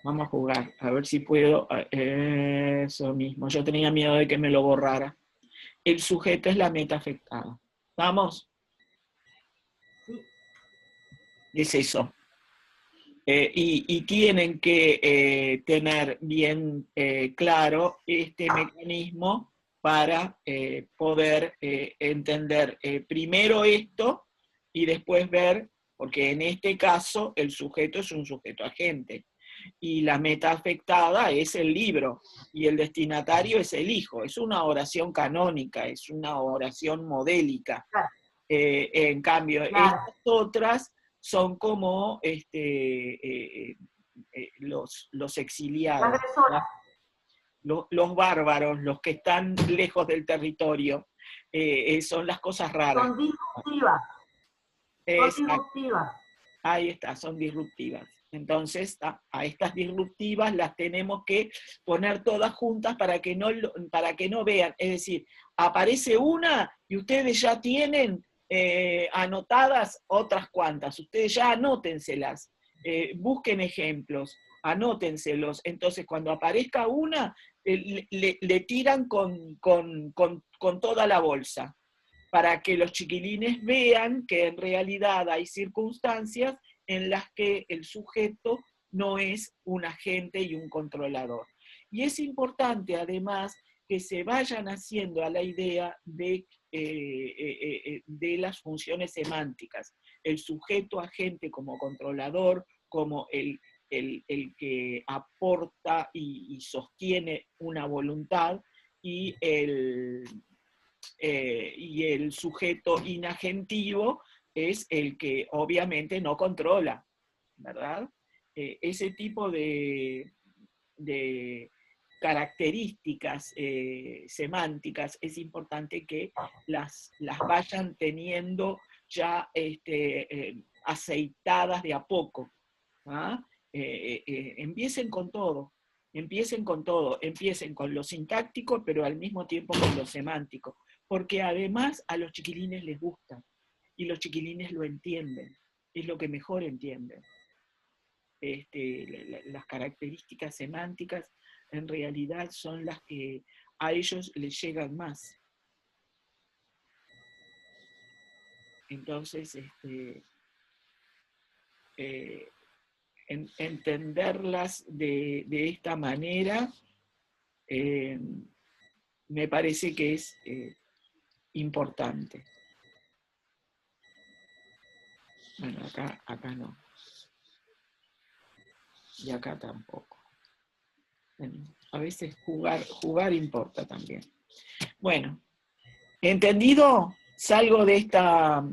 Vamos a jugar, a ver si puedo. Eso mismo, yo tenía miedo de que me lo borrara. El sujeto es la meta afectada. ¿Vamos? Es eso. Y tienen que tener bien claro este mecanismo para poder entender primero esto y después ver, porque en este caso el sujeto es un sujeto agente y la meta afectada es el libro y el destinatario es el hijo. Es una oración canónica, es una oración modélica. En cambio, estas otras son como los exiliados, los bárbaros, los que están lejos del territorio, son las cosas raras. Son disruptivas. Son disruptivas. Ahí está, son disruptivas. Entonces, a estas disruptivas las tenemos que poner todas juntas para que no vean. Es decir, aparece una y ustedes ya tienen anotadas otras cuantas. Ustedes ya anótenselas. Busquen ejemplos, anótenselos. Entonces, cuando aparezca una, le tiran con toda la bolsa, para que los chiquilines vean que en realidad hay circunstancias en las que el sujeto no es un agente y un controlador. Y es importante, además, que se vayan haciendo a la idea de las funciones semánticas. El sujeto agente como controlador, como el que aporta y sostiene una voluntad, y el sujeto inagentivo es el que obviamente no controla, ¿verdad? Ese tipo de características semánticas es importante que las vayan teniendo ya aceitadas de a poco. Empiecen con todo, empiecen con lo sintáctico, pero al mismo tiempo con lo semántico, porque además a los chiquilines les gusta, y los chiquilines lo entienden, es lo que mejor entienden. Las características semánticas en realidad son las que a ellos les llegan más. Entonces, entenderlas de esta manera me parece que es importante. Bueno, acá no. Y acá tampoco. A veces jugar importa también. Bueno, ¿entendido? Salgo de esta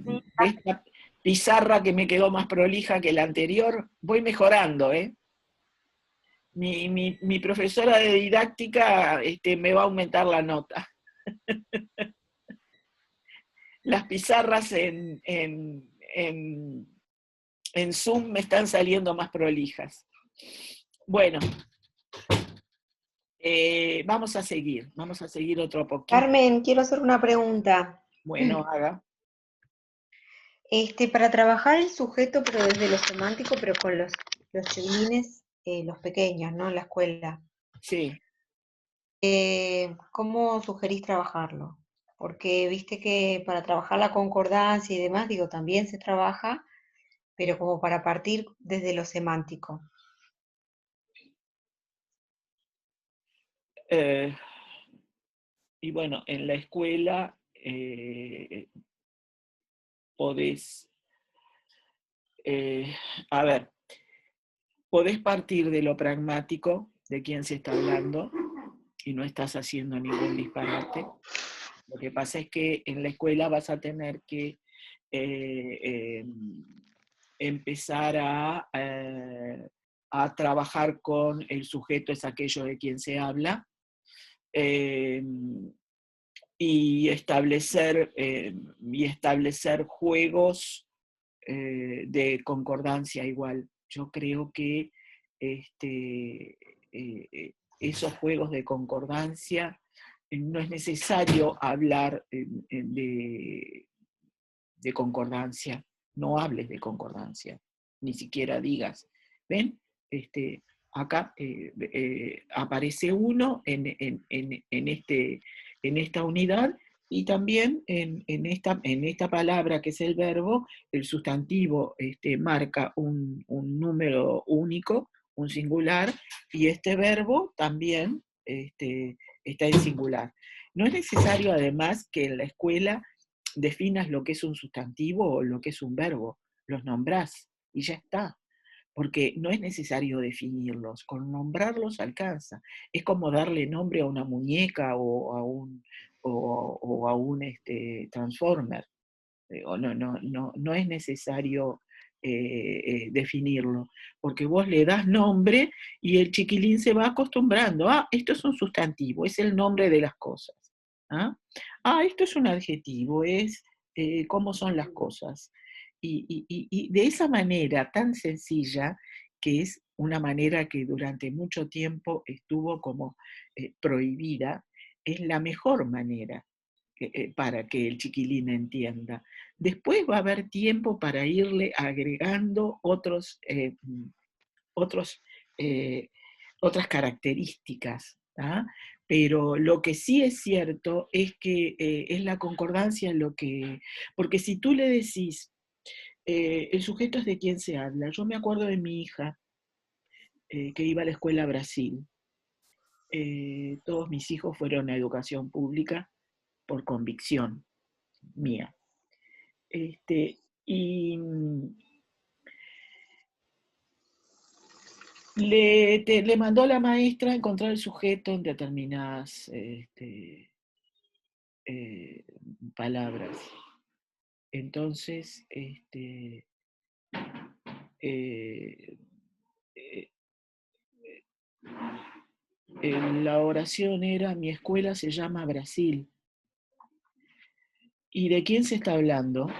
pizarra que me quedó más prolija que la anterior. Voy mejorando, ¿eh? Mi profesora de didáctica me va a aumentar la nota. Las pizarras en Zoom me están saliendo más prolijas. Bueno, vamos a seguir otro poquito. Carmen, quiero hacer una pregunta. Bueno, haga. Para trabajar el sujeto, pero desde lo semántico, pero con los chiquilines, los pequeños, ¿no? En la escuela. Sí. ¿Cómo sugerís trabajarlo? Porque viste que para trabajar la concordancia y demás, digo, también se trabaja, pero como para partir desde lo semántico. Y bueno, en la escuela podés, podés partir de lo pragmático, de quién se está hablando, y no estás haciendo ningún disparate. Lo que pasa es que en la escuela vas a tener que empezar a trabajar con el sujeto, es aquello de quien se habla, y establecer juegos de concordancia igual. Yo creo que esos juegos de concordancia, no es necesario hablar de concordancia, no hables de concordancia, ni siquiera digas, ¿ven? Acá aparece uno en esta unidad, y también en esta palabra que es el verbo, el sustantivo marca un número único, un singular, y este verbo también está en singular. No es necesario además que en la escuela definas lo que es un sustantivo o lo que es un verbo, los nombrás y ya está, porque no es necesario definirlos, con nombrarlos alcanza. Es como darle nombre a una muñeca o a un transformer. No es necesario definirlo, porque vos le das nombre y el chiquilín se va acostumbrando. Ah, esto es un sustantivo, es el nombre de las cosas. Esto es un adjetivo, es cómo son las cosas. Y de esa manera tan sencilla, que es una manera que durante mucho tiempo estuvo como prohibida, es la mejor manera para que el chiquilín entienda. Después va a haber tiempo para irle agregando otras características, pero lo que sí es cierto es que es la concordancia lo que... Porque si tú le decís, el sujeto es de quien se habla. Yo me acuerdo de mi hija, que iba a la escuela a Brasil. Todos mis hijos fueron a educación pública por convicción mía. Y le mandó a la maestra a encontrar el sujeto en determinadas palabras. Entonces, la oración era: mi escuela se llama Brasil. ¿Y de quién se está hablando?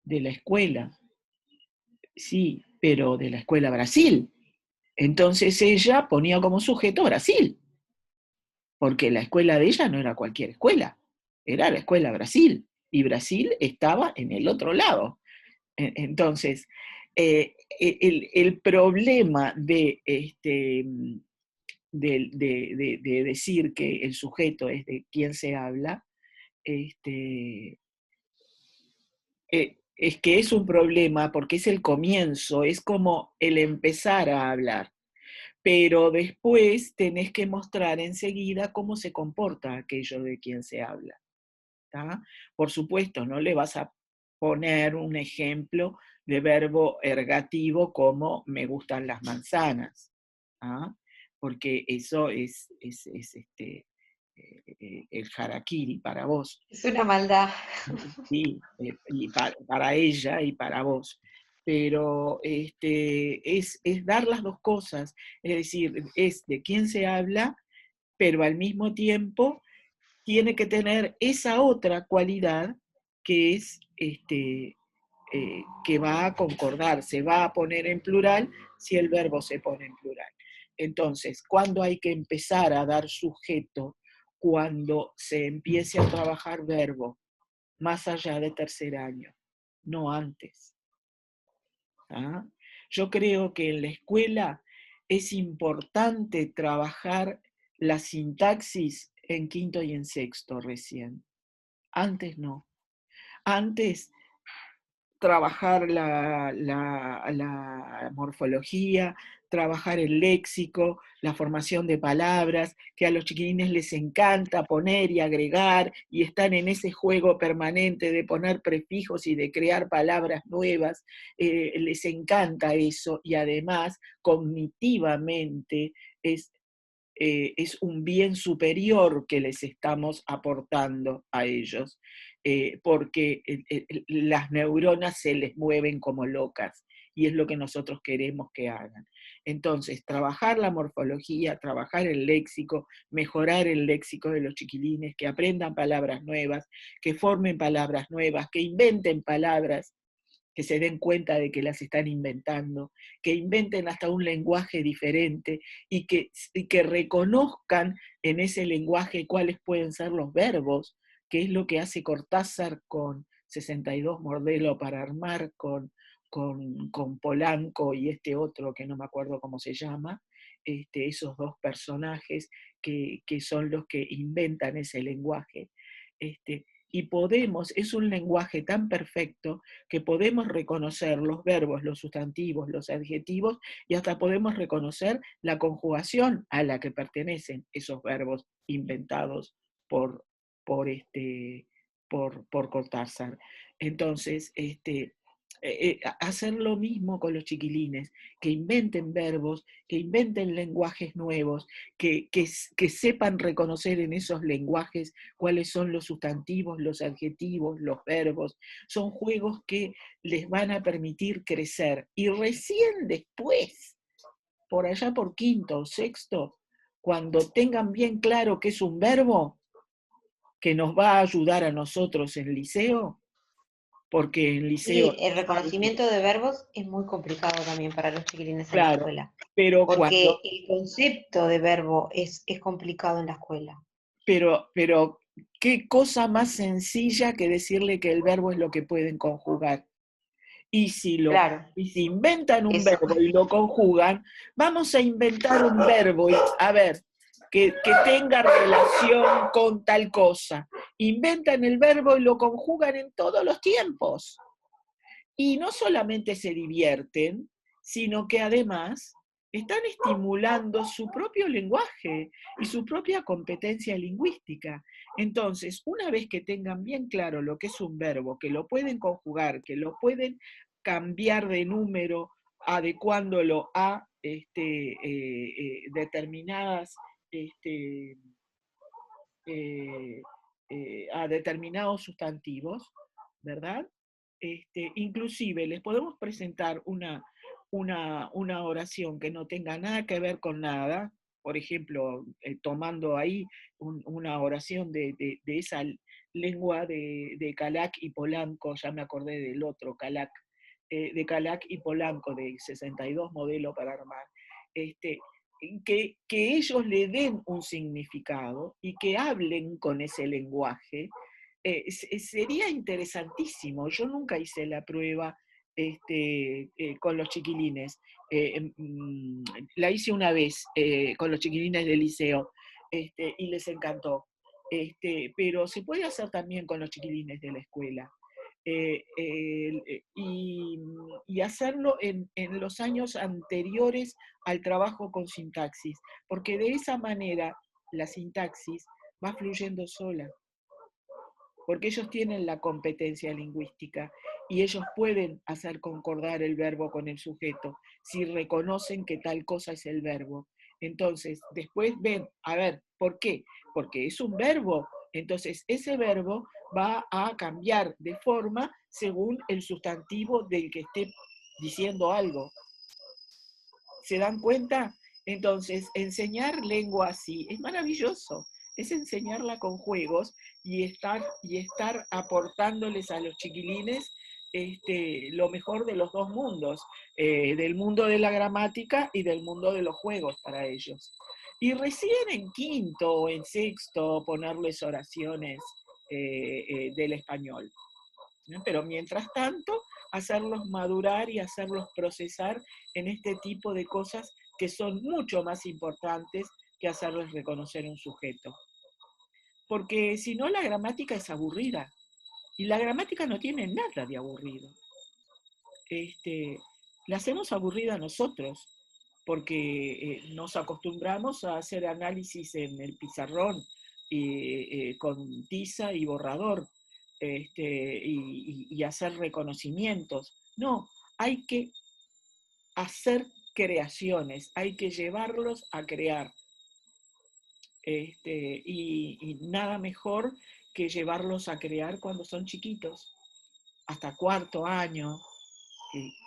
De la escuela. Sí, pero de la escuela Brasil. Entonces ella ponía como sujeto Brasil, porque la escuela de ella no era cualquier escuela, era la escuela Brasil, y Brasil estaba en el otro lado. Entonces, el problema de decir que el sujeto es de quien se habla, es que es un problema porque es el comienzo, es como el empezar a hablar, pero después tenés que mostrar enseguida cómo se comporta aquello de quien se habla. ¿Tá? Por supuesto, no le vas a poner un ejemplo de verbo ergativo como me gustan las manzanas, porque eso es el harakiri para vos. Es una maldad. Sí, y para ella y para vos. Pero es dar las dos cosas, es decir, es de quién se habla, pero al mismo tiempo tiene que tener esa otra cualidad que es que va a concordar, se va a poner en plural si el verbo se pone en plural. Entonces, ¿cuándo hay que empezar a dar sujeto? Cuando se empiece a trabajar verbo, más allá de tercer año, no antes. Yo creo que en la escuela es importante trabajar la sintaxis en quinto y en sexto recién. Antes no. Antes trabajar la morfología, trabajar el léxico, la formación de palabras, que a los chiquilines les encanta poner y agregar, y están en ese juego permanente de poner prefijos y de crear palabras nuevas, les encanta eso, y además cognitivamente es un bien superior que les estamos aportando a ellos, porque las neuronas se les mueven como locas, y es lo que nosotros queremos que hagan. Entonces, trabajar la morfología, trabajar el léxico, mejorar el léxico de los chiquilines, que aprendan palabras nuevas, que formen palabras nuevas, que inventen palabras, que se den cuenta de que las están inventando, que inventen hasta un lenguaje diferente y que reconozcan en ese lenguaje cuáles pueden ser los verbos, que es lo que hace Cortázar con 62 Modelo para armar, con Polanco y este otro que no me acuerdo cómo se llama, esos dos personajes que son los que inventan ese lenguaje. Y podemos, es un lenguaje tan perfecto que podemos reconocer los verbos, los sustantivos, los adjetivos, y hasta podemos reconocer la conjugación a la que pertenecen esos verbos inventados por Cortázar. Entonces, hacer lo mismo con los chiquilines, que inventen verbos, que inventen lenguajes nuevos, que sepan reconocer en esos lenguajes cuáles son los sustantivos, los adjetivos, los verbos. Son juegos que les van a permitir crecer. Y recién después, por allá por quinto o sexto, cuando tengan bien claro qué es un verbo, que nos va a ayudar a nosotros en liceo, porque en liceo... Sí, el reconocimiento de verbos es muy complicado también para los chiquilines en la Claro, escuela. pero Porque el concepto de verbo es complicado en la escuela. Pero qué cosa más sencilla que decirle que el verbo es lo que pueden conjugar. Y si inventan un verbo y lo conjugan, vamos a inventar un verbo, a ver, que tenga relación con tal cosa. Inventan el verbo y lo conjugan en todos los tiempos. Y no solamente se divierten, sino que además están estimulando su propio lenguaje y su propia competencia lingüística. Entonces, una vez que tengan bien claro lo que es un verbo, que lo pueden conjugar, que lo pueden cambiar de número, adecuándolo a determinadas a determinados sustantivos, ¿verdad? Inclusive les podemos presentar una oración que no tenga nada que ver con nada, por ejemplo, tomando ahí una oración de esa lengua de Calac y Polanco, ya me acordé del otro, Calac, de Calac y Polanco, de 62 Modelo para armar, que ellos le den un significado y que hablen con ese lenguaje. Sería interesantísimo. Yo nunca hice la prueba con los chiquilines. La hice una vez con los chiquilines del liceo y les encantó. Pero se puede hacer también con los chiquilines de la escuela. Y hacerlo en los años anteriores al trabajo con sintaxis, porque de esa manera la sintaxis va fluyendo sola, porque ellos tienen la competencia lingüística y ellos pueden hacer concordar el verbo con el sujeto si reconocen que tal cosa es el verbo. Entonces, después ven, a ver, ¿por qué? Porque es un verbo, entonces ese verbo va a cambiar de forma según el sustantivo del que esté diciendo algo. ¿Se dan cuenta? Entonces, enseñar lengua así es maravilloso. Es enseñarla con juegos y estar aportándoles a los chiquilines lo mejor de los dos mundos, del mundo de la gramática y del mundo de los juegos para ellos. Y recién en quinto o en sexto ponerles oraciones del español. ¿No? Pero mientras tanto, hacerlos madurar y hacerlos procesar en este tipo de cosas que son mucho más importantes que hacerles reconocer un sujeto. Porque si no, la gramática es aburrida. Y la gramática no tiene nada de aburrido. La hacemos aburrida nosotros, porque nos acostumbramos a hacer análisis en el pizarrón con tiza y borrador, y hacer reconocimientos. No, hay que hacer creaciones, hay que llevarlos a crear. Y nada mejor que llevarlos a crear cuando son chiquitos, hasta cuarto año,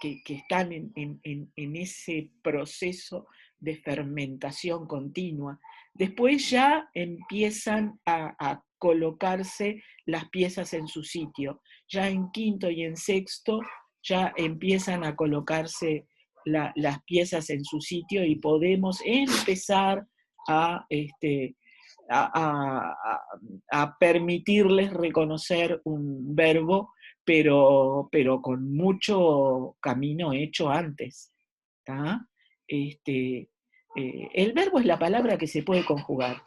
que están en ese proceso de fermentación continua. Después ya empiezan a colocarse las piezas en su sitio. Ya en quinto y en sexto ya empiezan a colocarse las piezas en su sitio y podemos empezar a permitirles reconocer un verbo, pero con mucho camino hecho antes. ¿Tá? El verbo es la palabra que se puede conjugar.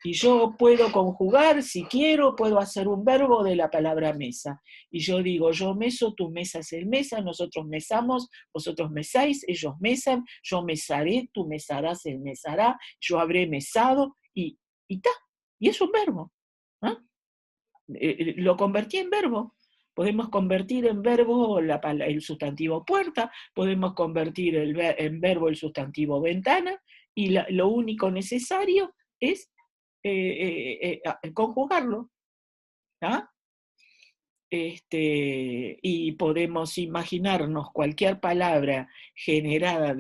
Y yo puedo conjugar, si quiero, puedo hacer un verbo de la palabra mesa. Y yo digo, yo meso, tú mesas, él mesa, nosotros mesamos, vosotros mesáis, ellos mesan, yo mesaré, tú mesarás, él mesará, yo habré mesado, y ta. Y es un verbo. ¿Ah? Lo convertí en verbo. Podemos convertir en verbo el sustantivo puerta, podemos convertir en verbo el sustantivo ventana, y lo único necesario es conjugarlo. ¿Ah? Y podemos imaginarnos cualquier palabra generada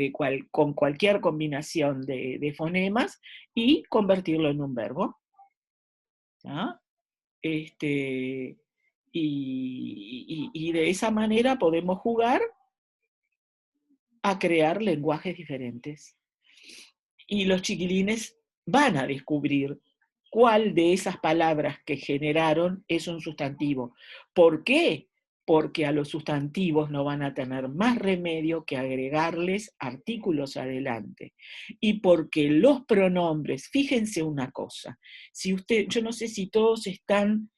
con cualquier combinación de fonemas y convertirlo en un verbo. ¿Ah? Y de esa manera podemos jugar a crear lenguajes diferentes. Y los chiquilines van a descubrir cuál de esas palabras que generaron es un sustantivo. ¿Por qué? Porque a los sustantivos no van a tener más remedio que agregarles artículos adelante. Y porque los pronombres, fíjense una cosa, yo no sé si todos están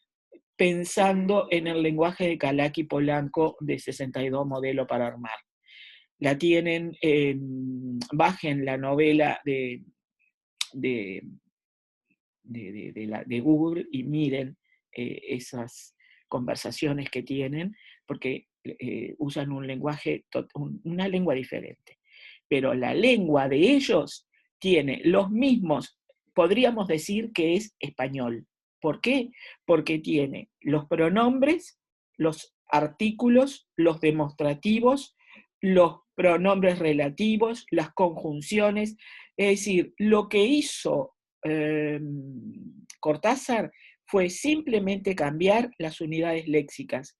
pensando en el lenguaje de Calac y Polanco de 62 modelo para armar. La tienen, bajen la novela de Google y miren esas conversaciones que tienen, porque usan un lenguaje, una lengua diferente. Pero la lengua de ellos tiene los mismos, podríamos decir que es español. ¿Por qué? Porque tiene los pronombres, los artículos, los demostrativos, los pronombres relativos, las conjunciones. Es decir, lo que hizo Cortázar fue simplemente cambiar las unidades léxicas,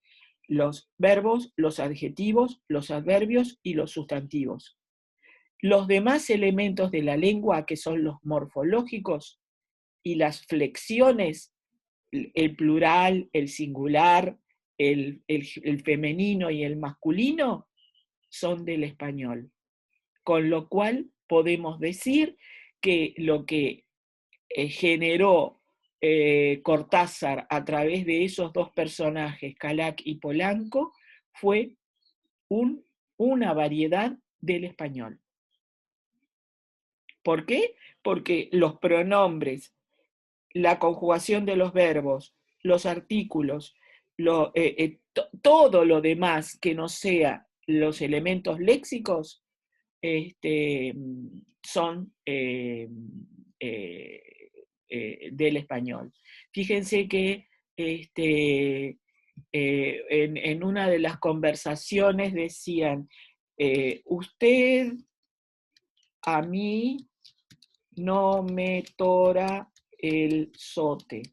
los verbos, los adjetivos, los adverbios y los sustantivos. Los demás elementos de la lengua, que son los morfológicos y las flexiones, el plural, el singular, el femenino y el masculino, son del español. Con lo cual podemos decir que lo que generó Cortázar a través de esos dos personajes, Calac y Polanco, fue una variedad del español. ¿Por qué? Porque los pronombres, la conjugación de los verbos, los artículos, todo lo demás que no sea los elementos léxicos, son del español. Fíjense que en una de las conversaciones decían, usted a mí no me tora el zote.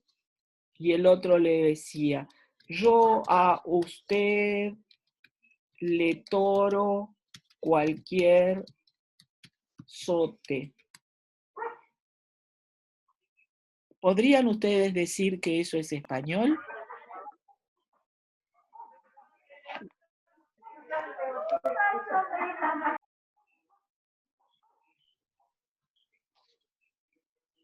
Y el otro le decía, yo a usted le toro cualquier zote. ¿Podrían ustedes decir que eso es español?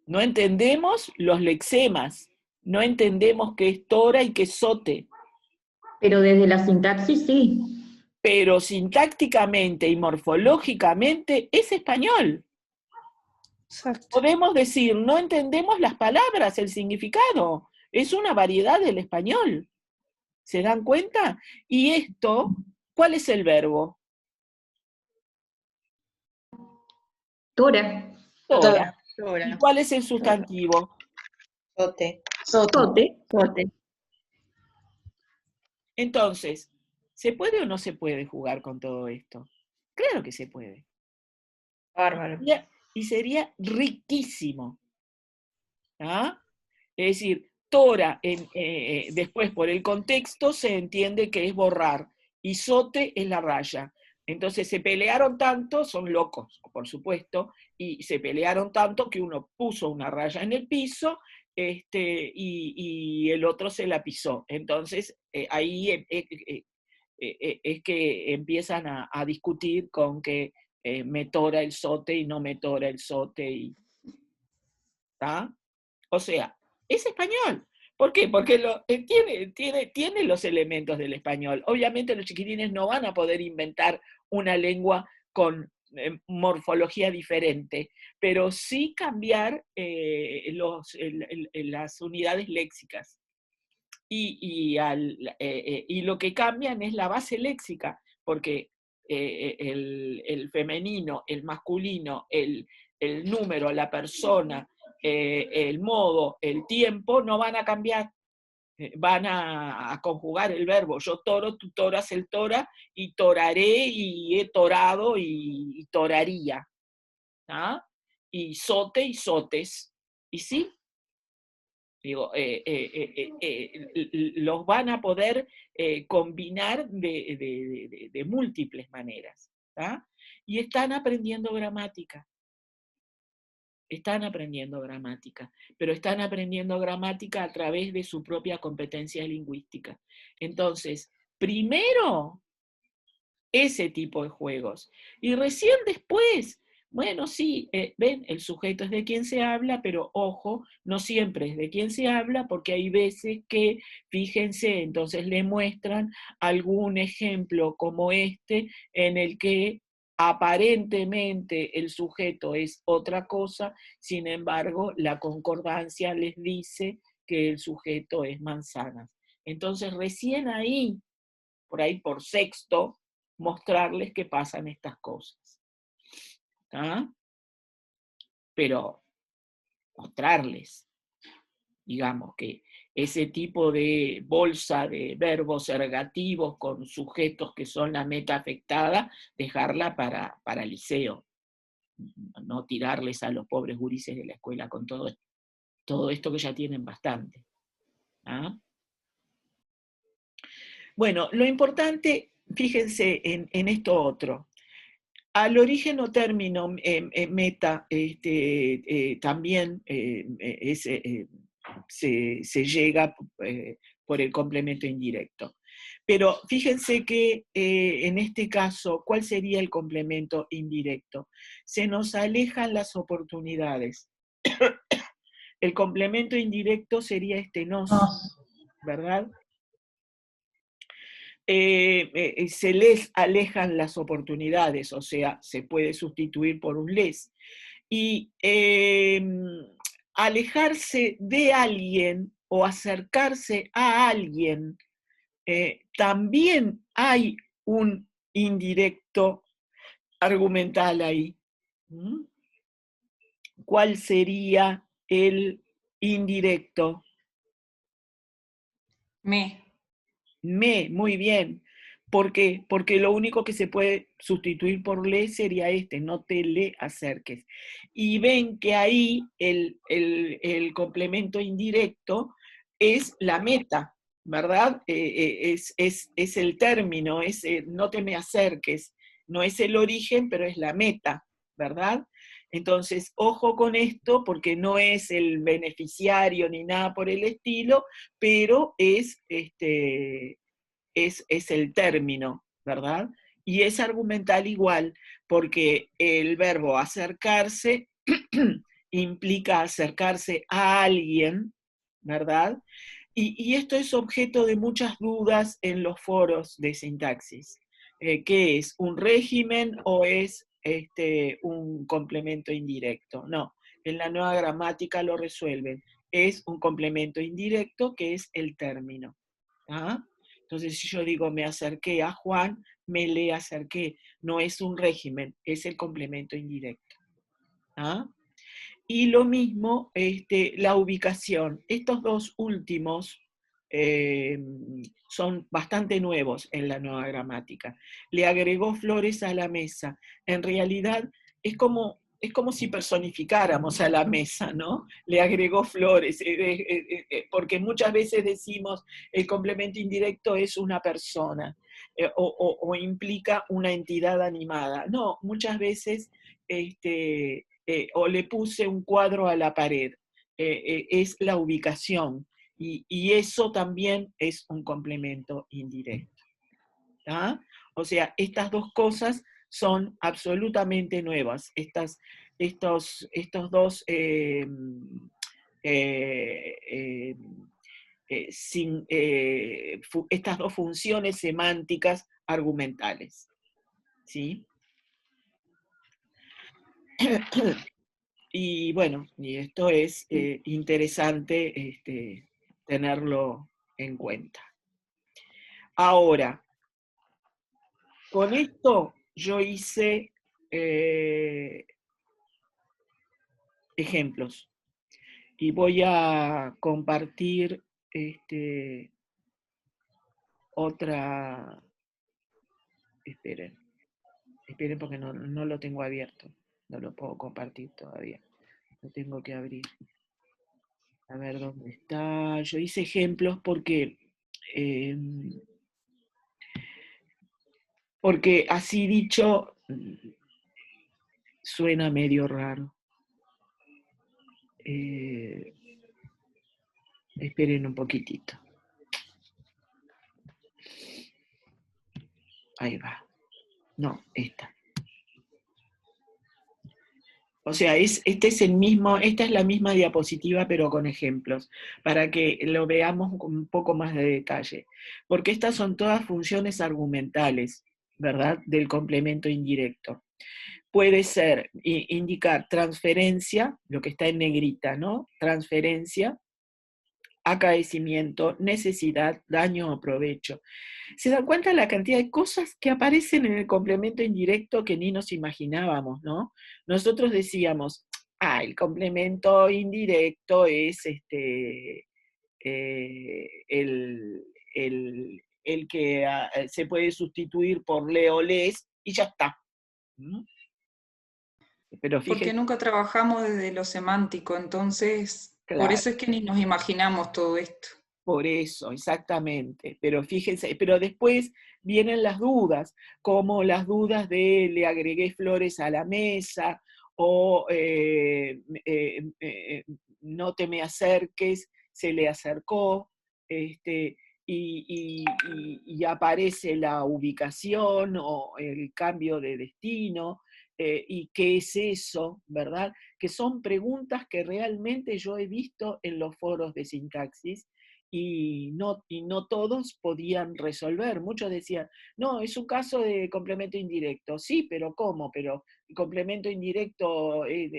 No entendemos los lexemas, no entendemos qué es tora y qué es zote. Pero desde la sintaxis sí. Pero sintácticamente y morfológicamente es español. Exacto. Podemos decir, no entendemos las palabras, el significado. Es una variedad del español. ¿Se dan cuenta? Y esto, ¿cuál es el verbo? Tora. Tora. ¿Y cuál es el sustantivo? Zote. Zote. Zote. Entonces, ¿se puede o no se puede jugar con todo esto? Claro que se puede. Bárbaro. Y sería riquísimo. ¿Ah? Es decir, tora, después por el contexto se entiende que es borrar. y sote es la raya. Entonces se pelearon tanto, son locos, por supuesto, y se pelearon tanto que uno puso una raya en el piso y el otro se la pisó. Entonces ahí es que empiezan a discutir con que me tora el sote y no me tora el sote. ¿Tá? O sea, es español. ¿Por qué? Porque tiene los elementos del español. Obviamente los chiquitines no van a poder inventar una lengua con morfología diferente, pero sí cambiar las unidades léxicas. Y lo que cambian es la base léxica, porque el femenino, el masculino, el número, la persona, el modo, el tiempo, no van a cambiar. Van a conjugar el verbo. Yo toro, tú toras, él tora, y toraré, y he torado, y toraría. ¿Ah? Y sote, y sotes. ¿Y sí? Digo, los van a poder combinar de múltiples maneras. ¿Tá? Y están aprendiendo gramática. Están aprendiendo gramática, pero están aprendiendo gramática a través de su propia competencia lingüística. Entonces, primero, ese tipo de juegos. Y recién después, bueno, sí, ven, el sujeto es de quien se habla, pero ojo, no siempre es de quien se habla, porque hay veces que, fíjense, entonces le muestran algún ejemplo como este, en el que aparentemente el sujeto es otra cosa, sin embargo, la concordancia les dice que el sujeto es manzanas. Entonces, recién ahí, por ahí por sexto, mostrarles que pasan estas cosas. ¿Ah? Pero mostrarles, digamos, que ese tipo de bolsa de verbos ergativos con sujetos que son la meta afectada, dejarla para liceo. No tirarles a los pobres gurises de la escuela con todo esto que ya tienen bastante. ¿Ah? Bueno, lo importante, fíjense en esto otro. Al origen o término meta también se llega por el complemento indirecto. Pero fíjense que en este caso, ¿cuál sería el complemento indirecto? Se nos alejan las oportunidades. El complemento indirecto sería nos, ¿verdad? Se les alejan las oportunidades, o sea, se puede sustituir por un les. Y alejarse de alguien o acercarse a alguien, también hay un indirecto argumental ahí. ¿Mm? ¿Cuál sería el indirecto? Muy bien. ¿Por qué? Porque lo único que se puede sustituir por le sería no te le acerques. Y ven que ahí el complemento indirecto es la meta, ¿verdad? Es el término, es no te me acerques. No es el origen, pero es la meta, ¿verdad? Entonces, ojo con esto, porque no es el beneficiario ni nada por el estilo, pero es el término, ¿verdad? Y es argumental igual, porque el verbo acercarse implica acercarse a alguien, ¿verdad? Y esto es objeto de muchas dudas en los foros de sintaxis. ¿Qué es? ¿Un régimen o es un complemento indirecto? No, en la nueva gramática lo resuelven. Es un complemento indirecto que es el término. ¿Ah? Entonces, si yo digo me acerqué a Juan, me le acerqué. No es un régimen, es el complemento indirecto. ¿Ah? Y lo mismo, la ubicación. Estos dos últimos son bastante nuevos en la nueva gramática. Le agregó flores a la mesa. En realidad, es como si personificáramos a la mesa, ¿no? Le agregó flores, porque muchas veces decimos el complemento indirecto es una persona. o implica una entidad animada. No, muchas veces o le puse un cuadro a la pared, es la ubicación, y eso también es un complemento indirecto. ¿Tá? O sea, estas dos cosas son absolutamente nuevas, estos dos estas dos funciones semánticas argumentales. ¿Sí? Y bueno, y esto es interesante tenerlo en cuenta. Ahora, con esto yo hice ejemplos y voy a compartir otra. Esperen porque no lo tengo abierto, no lo puedo compartir todavía, lo tengo que abrir. A ver dónde está. Yo hice ejemplos porque así dicho suena medio raro. Esperen un poquitito. Ahí va. No, esta. O sea, esta es la misma diapositiva, pero con ejemplos, para que lo veamos con un poco más de detalle. Porque estas son todas funciones argumentales, ¿verdad? Del complemento indirecto. Puede ser, indicar transferencia, lo que está en negrita, ¿no? Transferencia, acaecimiento, necesidad, daño o provecho. ¿Se dan cuenta la cantidad de cosas que aparecen en el complemento indirecto que ni nos imaginábamos, ¿no? Nosotros decíamos, el complemento indirecto es el que se puede sustituir por le o les y ya está. ¿Mm? Pero fíjense, porque nunca trabajamos desde lo semántico, entonces claro, por eso es que ni nos imaginamos todo esto. por eso, exactamente. Pero fíjense, pero después vienen las dudas, como las dudas de le agregué flores a la mesa, o no te me acerques, se le acercó, y aparece la ubicación o el cambio de destino, y qué es eso, ¿verdad? Que son preguntas que realmente yo he visto en los foros de sintaxis, y no todos podían resolver. Muchos decían, no, es un caso de complemento indirecto. Sí, pero ¿cómo? Pero el complemento indirecto es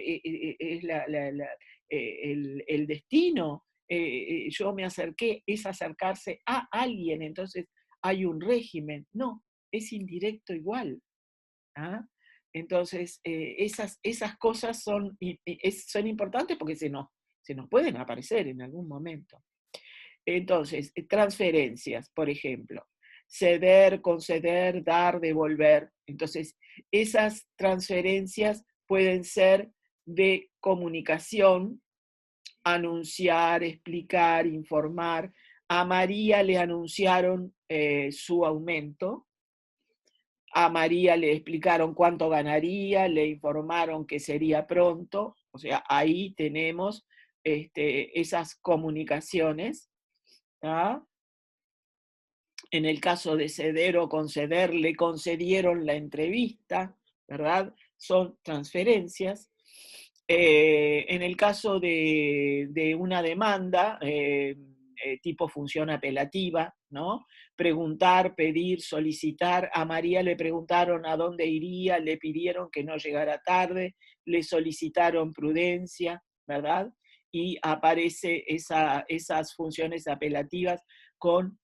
el destino. Yo me acerqué, es acercarse a alguien, entonces hay un régimen. No, es indirecto igual. ¿Ah? Entonces, esas cosas son importantes porque se nos pueden aparecer en algún momento. Entonces, transferencias, por ejemplo, ceder, conceder, dar, devolver. Entonces, esas transferencias pueden ser de comunicación, anunciar, explicar, informar. A María le anunciaron su aumento, a María le explicaron cuánto ganaría, le informaron que sería pronto. O sea, ahí tenemos esas comunicaciones. ¿Ah? En el caso de ceder o conceder, le concedieron la entrevista, ¿verdad? Son transferencias. En el caso de una demanda, tipo función apelativa, ¿no? Preguntar, pedir, solicitar. A María le preguntaron a dónde iría, le pidieron que no llegara tarde, le solicitaron prudencia, ¿verdad? Y aparece esas funciones apelativas con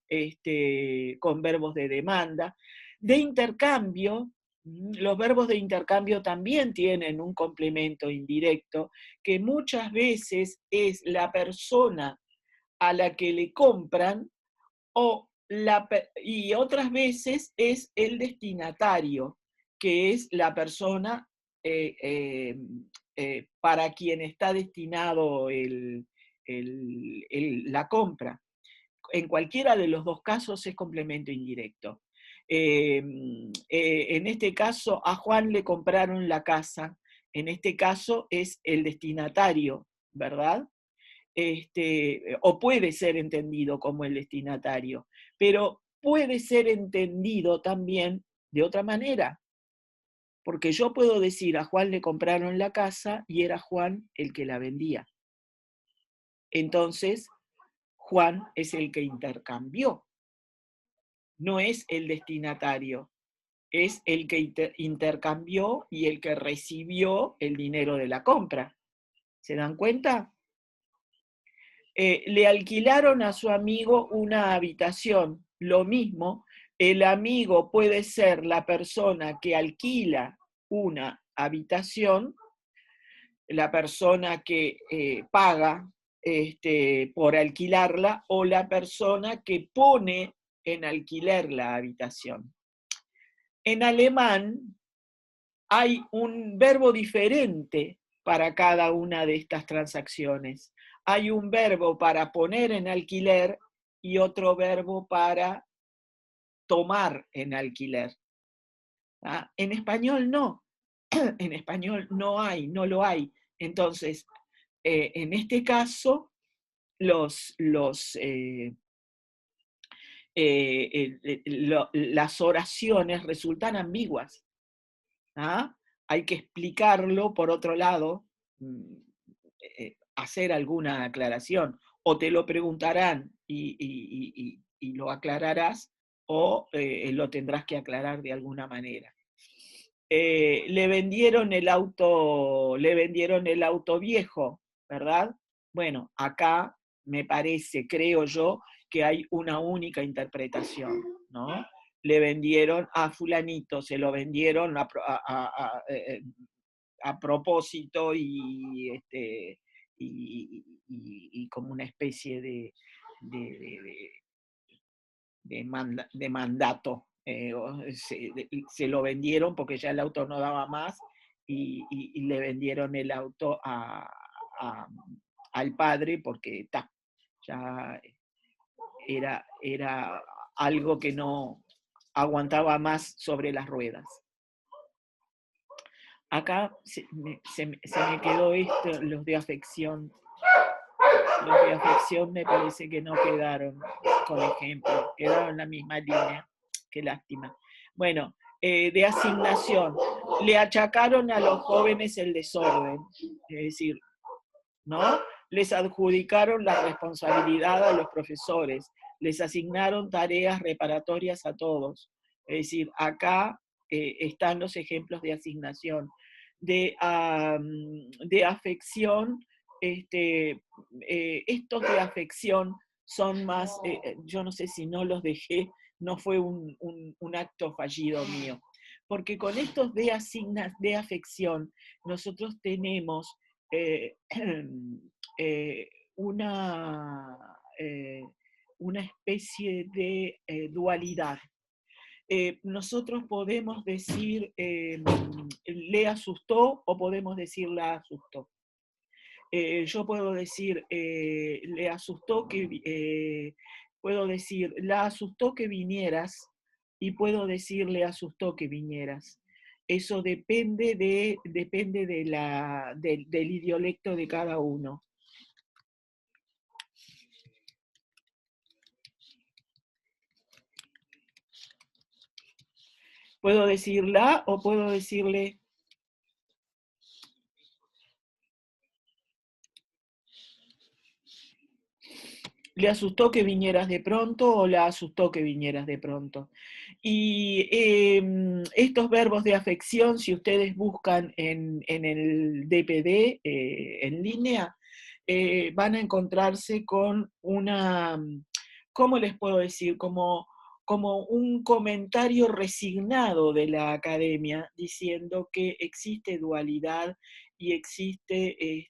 verbos de demanda. De intercambio, los verbos de intercambio también tienen un complemento indirecto, que muchas veces es la persona a la que le compran, y otras veces es el destinatario, que es la persona para quien está destinado la compra. En cualquiera de los dos casos es complemento indirecto. En este caso, a Juan le compraron la casa. En este caso es el destinatario, ¿verdad? O puede ser entendido como el destinatario, pero puede ser entendido también de otra manera, porque yo puedo decir a Juan le compraron la casa y era Juan el que la vendía. Entonces, Juan es el que intercambió, no es el destinatario, es el que intercambió y el que recibió el dinero de la compra. ¿Se dan cuenta? Le alquilaron a su amigo una habitación. Lo mismo, el amigo puede ser la persona que alquila una habitación, la persona que paga por alquilarla, o la persona que pone en alquiler la habitación. En alemán hay un verbo diferente para cada una de estas transacciones. Hay un verbo para poner en alquiler y otro verbo para tomar en alquiler. ¿Ah? En español no. En español no lo hay. Entonces, en este caso, las oraciones resultan ambiguas. ¿Ah? Hay que explicarlo por otro lado, hacer alguna aclaración. O te lo preguntarán y lo aclararás, o lo tendrás que aclarar de alguna manera. Le vendieron el auto viejo, ¿verdad? Bueno, acá me parece, creo yo, que hay una única interpretación, ¿no? Le vendieron a fulanito, se lo vendieron a propósito y como una especie de mandato. Se lo vendieron porque ya el auto no daba más y le vendieron el auto al padre porque ya era algo que no aguantaba más sobre las ruedas. Acá se me quedó esto, los de afección. Los de afección me parece que no quedaron con ejemplo, quedaron en la misma línea. Qué lástima. Bueno, de asignación. Le achacaron a los jóvenes el desorden, es decir, ¿no? Les adjudicaron la responsabilidad a los profesores, les asignaron tareas reparatorias a todos. Es decir, acá están los ejemplos de asignación. De afección, estos de afección son más, yo no sé si no los dejé, no fue un acto fallido mío, porque con estos de afección nosotros tenemos una especie de dualidad. Nosotros podemos decir le asustó o podemos decir la asustó. Yo puedo decir le asustó que puedo decir la asustó que vinieras y puedo decir le asustó que vinieras. Eso depende del idiolecto de cada uno. Puedo decir la o puedo decirle. ¿Le asustó que vinieras de pronto o la asustó que vinieras de pronto? Y estos verbos de afección, si ustedes buscan en el DPD en línea, van a encontrarse con una, ¿cómo les puedo decir? Como un comentario resignado de la academia diciendo que existe dualidad y existe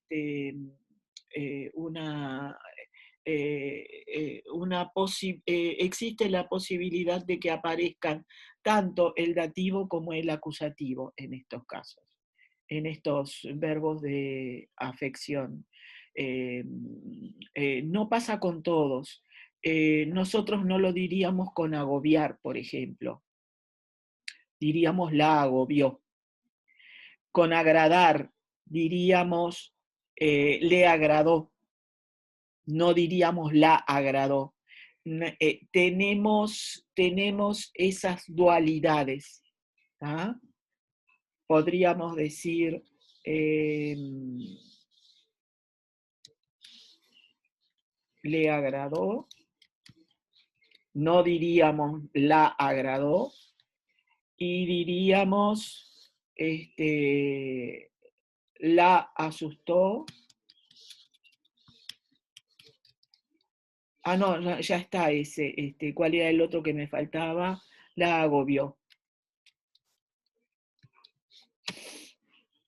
existe la posibilidad de que aparezcan tanto el dativo como el acusativo en estos casos, en estos verbos de afección. No pasa con todos. Nosotros no lo diríamos con agobiar, por ejemplo. diríamos la agobió. Con agradar, diríamos le agradó, no diríamos la agradó. Tenemos esas dualidades. ¿Ah? Podríamos decir, le agradó, no diríamos la agradó, y diríamos, la asustó. Ah, no, ya está ese. ¿Cuál era el otro que me faltaba? La agobió.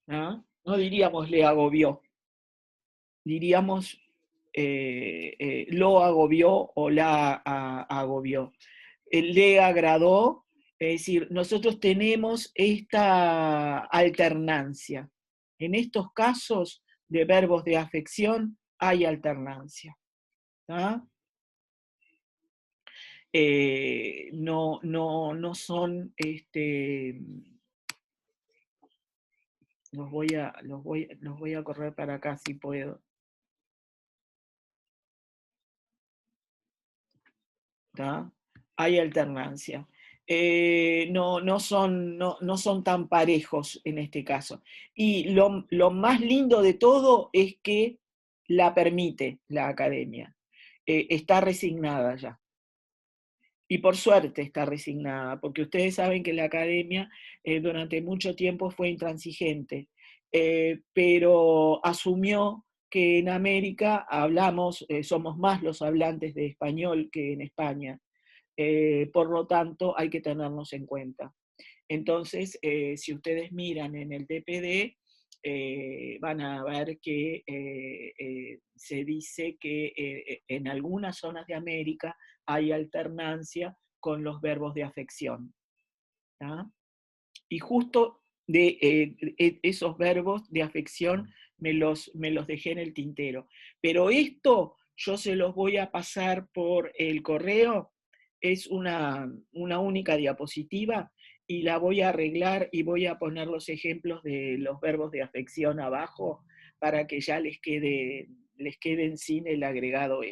¿Ah? No diríamos le agobió. Diríamos lo agobió o la agobió. Le agradó, es decir, nosotros tenemos esta alternancia. En estos casos de verbos de afección hay alternancia. ¿Ah? No son, los voy a correr para acá si puedo. ¿Tá? Hay alternancia. No son tan parejos en este caso. Y lo más lindo de todo es que la permite la academia. Está resignada ya. Y por suerte está resignada, porque ustedes saben que la academia durante mucho tiempo fue intransigente, pero asumió que en América somos más los hablantes de español que en España. Por lo tanto, hay que tenernos en cuenta. Entonces, si ustedes miran en el DPD, van a ver que se dice que en algunas zonas de América hay alternancia con los verbos de afección. ¿Tá? Y justo de esos verbos de afección me los dejé en el tintero. Pero esto yo se los voy a pasar por el correo, es una única diapositiva, y la voy a arreglar y voy a poner los ejemplos de los verbos de afección abajo para que ya les queden sin el agregado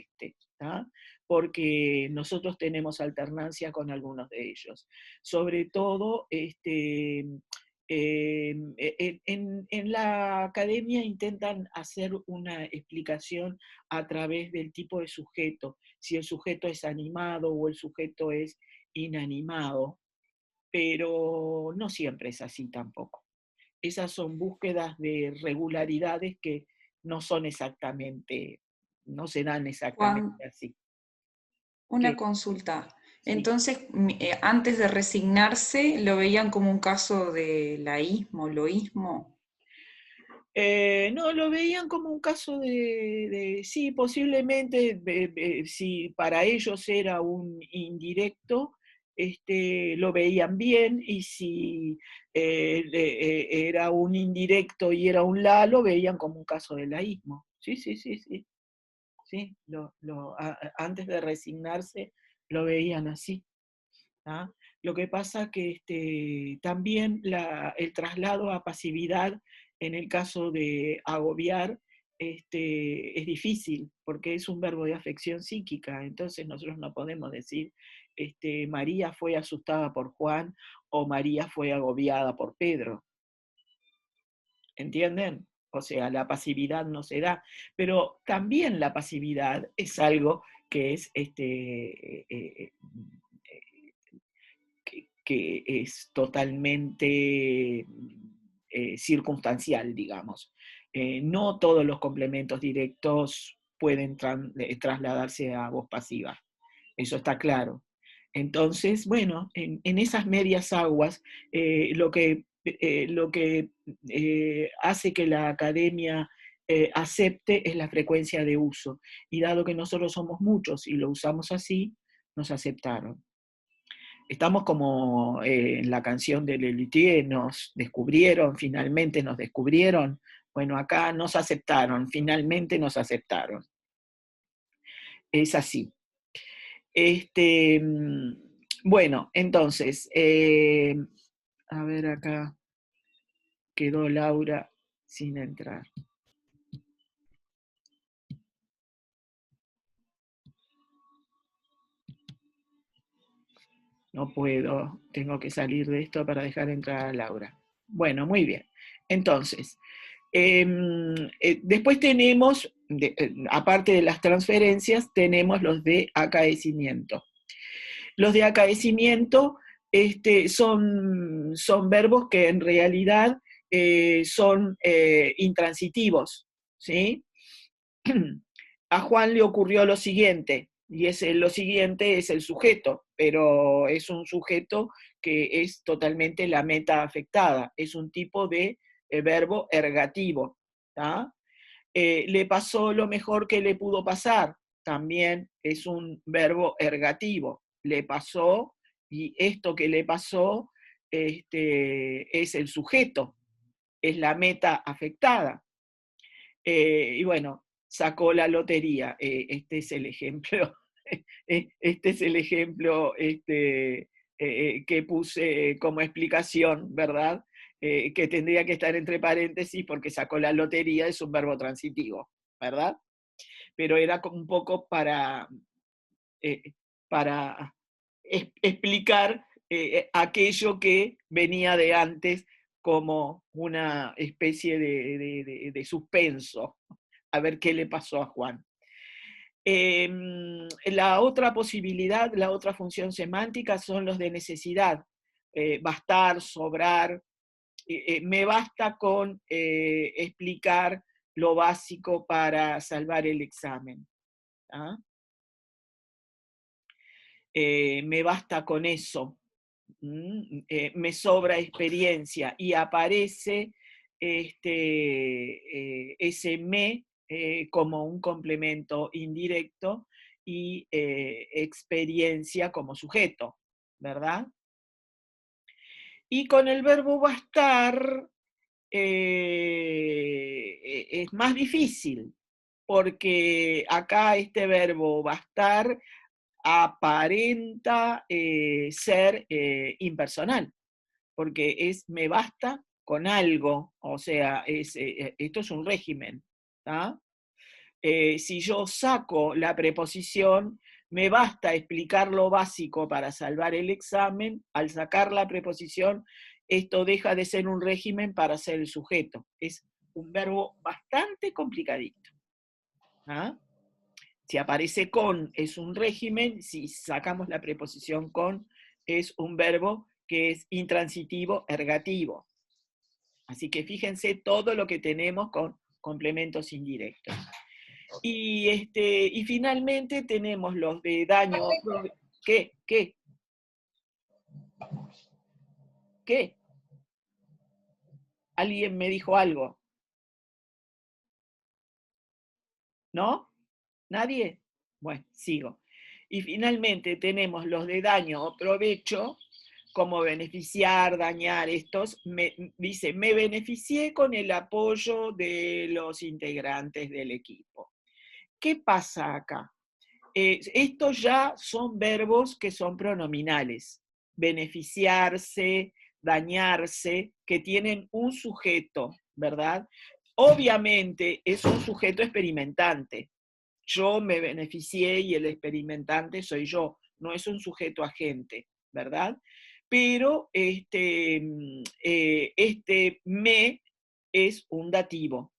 ¿tá? Porque nosotros tenemos alternancia con algunos de ellos. Sobre todo, en la academia intentan hacer una explicación a través del tipo de sujeto, si el sujeto es animado o el sujeto es inanimado, pero no siempre es así tampoco. Esas son búsquedas de regularidades que no son exactamente, no se dan exactamente Juan, así. una ¿Qué? consulta. Sí. Entonces, antes de resignarse, ¿lo veían como un caso de laísmo, loísmo? No, lo veían como un caso sí, posiblemente, si para ellos era un indirecto, lo veían bien, y si era un indirecto y era un la, lo veían como un caso de laísmo. Sí, sí, sí, sí. Sí, antes de resignarse lo veían así. ¿Ah? Lo que pasa que también el traslado a pasividad en el caso de agobiar es difícil, porque es un verbo de afección psíquica. Entonces nosotros no podemos decir María fue asustada por Juan o María fue agobiada por Pedro. ¿Entienden? O sea, la pasividad no se da, pero también la pasividad es algo que es que es totalmente circunstancial, digamos. No todos los complementos directos pueden trasladarse a voz pasiva, eso está claro. Entonces, bueno, en esas medias aguas, lo que hace que la academia acepte es la frecuencia de uso, y dado que nosotros somos muchos y lo usamos así, nos aceptaron. Estamos como en la canción de Lelutier, nos descubrieron, finalmente nos descubrieron. Bueno, acá nos aceptaron, finalmente nos aceptaron. Es así. Bueno, entonces, A ver, acá quedó Laura sin entrar. No puedo, tengo que salir de esto para dejar entrar a Laura. Bueno, muy bien. Entonces, después tenemos, aparte de las transferencias, tenemos los de acaecimiento. Los de acaecimiento son verbos que en realidad son intransitivos, ¿sí? A Juan le ocurrió lo siguiente, y lo siguiente es el sujeto, pero es un sujeto que es totalmente la meta afectada, es un tipo de verbo ergativo. ¿tá? Le pasó lo mejor que le pudo pasar, también es un verbo ergativo, le pasó, y esto que le pasó es el sujeto, es la meta afectada. Y bueno, sacó la lotería. Este es el ejemplo, este es el ejemplo que puse como explicación, ¿verdad? Que tendría que estar entre paréntesis porque sacó la lotería, es un verbo transitivo, ¿verdad? Pero era como un poco para explicar aquello que venía de antes como una especie de suspenso, a ver qué le pasó a Juan. La otra posibilidad, la otra función semántica son los de necesidad, bastar, sobrar. Me basta con explicar lo básico para salvar el examen. ¿Ah? Me basta con eso. Me sobra experiencia, y aparece ese me como un complemento indirecto y experiencia como sujeto, ¿verdad? Y con el verbo bastar es más difícil, porque acá este verbo bastar aparenta ser impersonal, porque me basta con algo, o sea, esto es un régimen. Si yo saco la preposición, me basta explicar lo básico para salvar el examen. Al sacar la preposición, esto deja de ser un régimen para ser el sujeto. Es un verbo bastante complicadito. Si aparece con, es un régimen. Si sacamos la preposición con, es un verbo que es intransitivo, ergativo. Así que fíjense todo lo que tenemos con complementos indirectos. Y finalmente tenemos los de daño. ¿Qué? ¿Alguien me dijo algo? ¿No? ¿Nadie? Bueno, sigo. Y finalmente tenemos los de daño o provecho, como beneficiar, dañar. Estos, dice, me beneficié con el apoyo de los integrantes del equipo. ¿Qué pasa acá? Estos ya son verbos que son pronominales. Beneficiarse, dañarse, que tienen un sujeto, ¿verdad? Obviamente es un sujeto experimentante. Yo me beneficié y el experimentante soy yo, no es un sujeto agente, ¿verdad? Pero me es un dativo,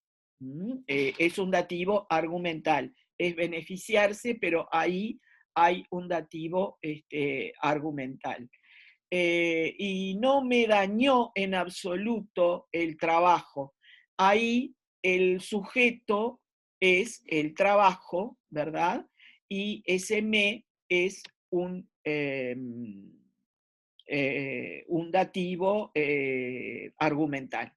es un dativo argumental, es beneficiarse, pero ahí hay un dativo argumental. Y no me dañó en absoluto el trabajo. Ahí el sujeto es el trabajo, ¿verdad? Y ese me es un dativo argumental.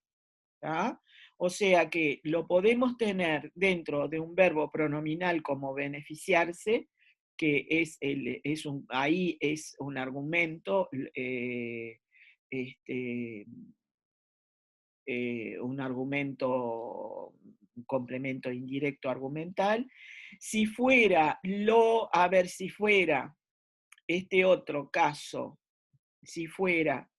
¿tá? O sea que lo podemos tener dentro de un verbo pronominal como beneficiarse, que ahí es un argumento, un argumento, un complemento indirecto argumental. Si fuera si fuera este otro caso, si fuera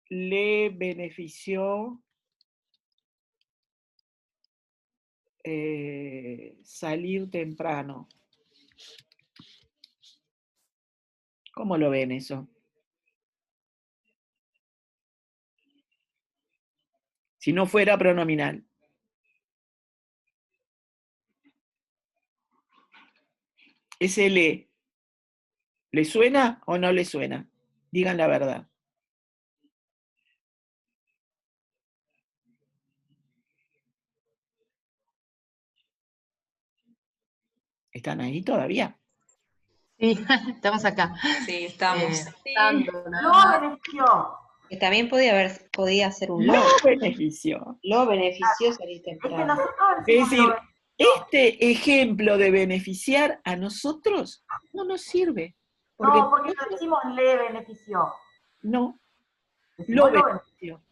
le benefició salir temprano. ¿Cómo lo ven eso? Si no fuera pronominal. Ese ¿le suena o no le suena? Digan la verdad. ¿Están ahí todavía? Sí, estamos acá. Sí, estamos. Lo benefició. Que también podía ser un Lo lo. benefició. Lo benefició salir Es que temprano. nosotros Es decimos decir, lo benefició. este ejemplo de beneficiar a nosotros no nos sirve. Porque No, porque no decimos le benefició. no, Decimos lo lo benefició.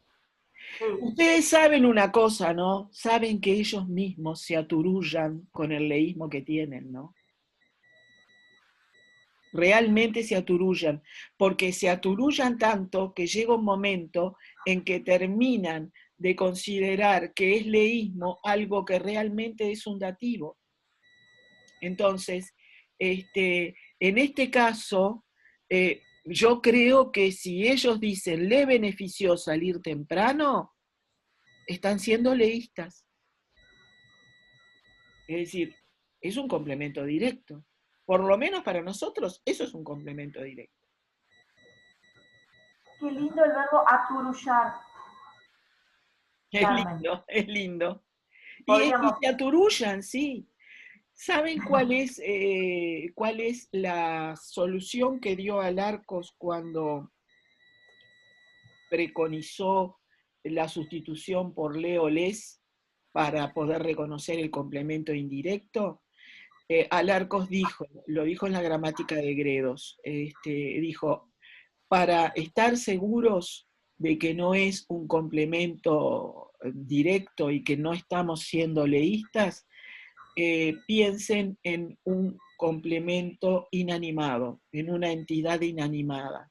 Sí. Ustedes saben una cosa, ¿no? Saben que ellos mismos se aturullan con el leísmo que tienen, ¿no? Realmente se aturullan, porque se aturullan tanto que llega un momento en que terminan de considerar que es leísmo algo que realmente es un dativo. Entonces, en este caso, yo creo que si ellos dicen le benefició salir temprano, están siendo leístas. Es decir, es un complemento directo. Por lo menos para nosotros, eso es un complemento directo. Qué lindo el verbo aturullar. Es lindo, es lindo. Y Podríamos- se aturullan, sí. ¿Saben cuál es la solución que dio Alarcos cuando preconizó la sustitución por le o les para poder reconocer el complemento indirecto? Alarcos lo dijo en la gramática de Gredos, dijo, para estar seguros de que no es un complemento directo y que no estamos siendo leístas, piensen en un complemento inanimado, en una entidad inanimada.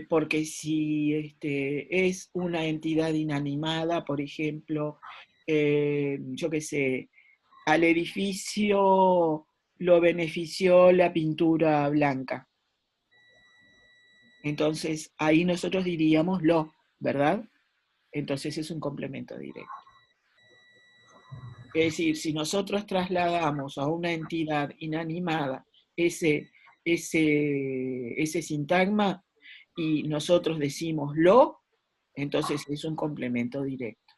Porque si es una entidad inanimada, por ejemplo, yo qué sé, al edificio lo benefició la pintura blanca. Entonces, ahí nosotros diríamos lo, ¿verdad? Entonces es un complemento directo. Es decir, si nosotros trasladamos a una entidad inanimada ese sintagma y nosotros decimos lo, entonces es un complemento directo.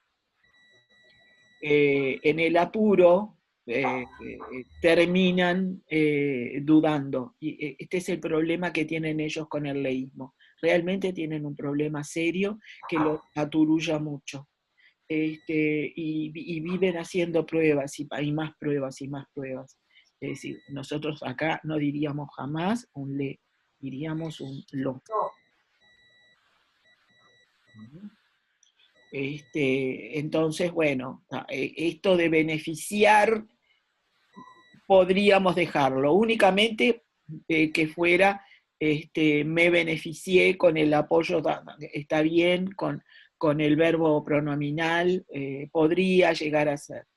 En el apuro terminan dudando. Y este es el problema que tienen ellos con el leísmo. Realmente tienen un problema serio que los aturulla mucho. Y viven haciendo pruebas y más pruebas y más pruebas. Es decir, nosotros acá no diríamos jamás un le, diríamos un lo. Entonces, bueno, esto de beneficiar podríamos dejarlo, únicamente que fuera me beneficié con el apoyo, está bien, con el verbo pronominal, podría llegar a ser.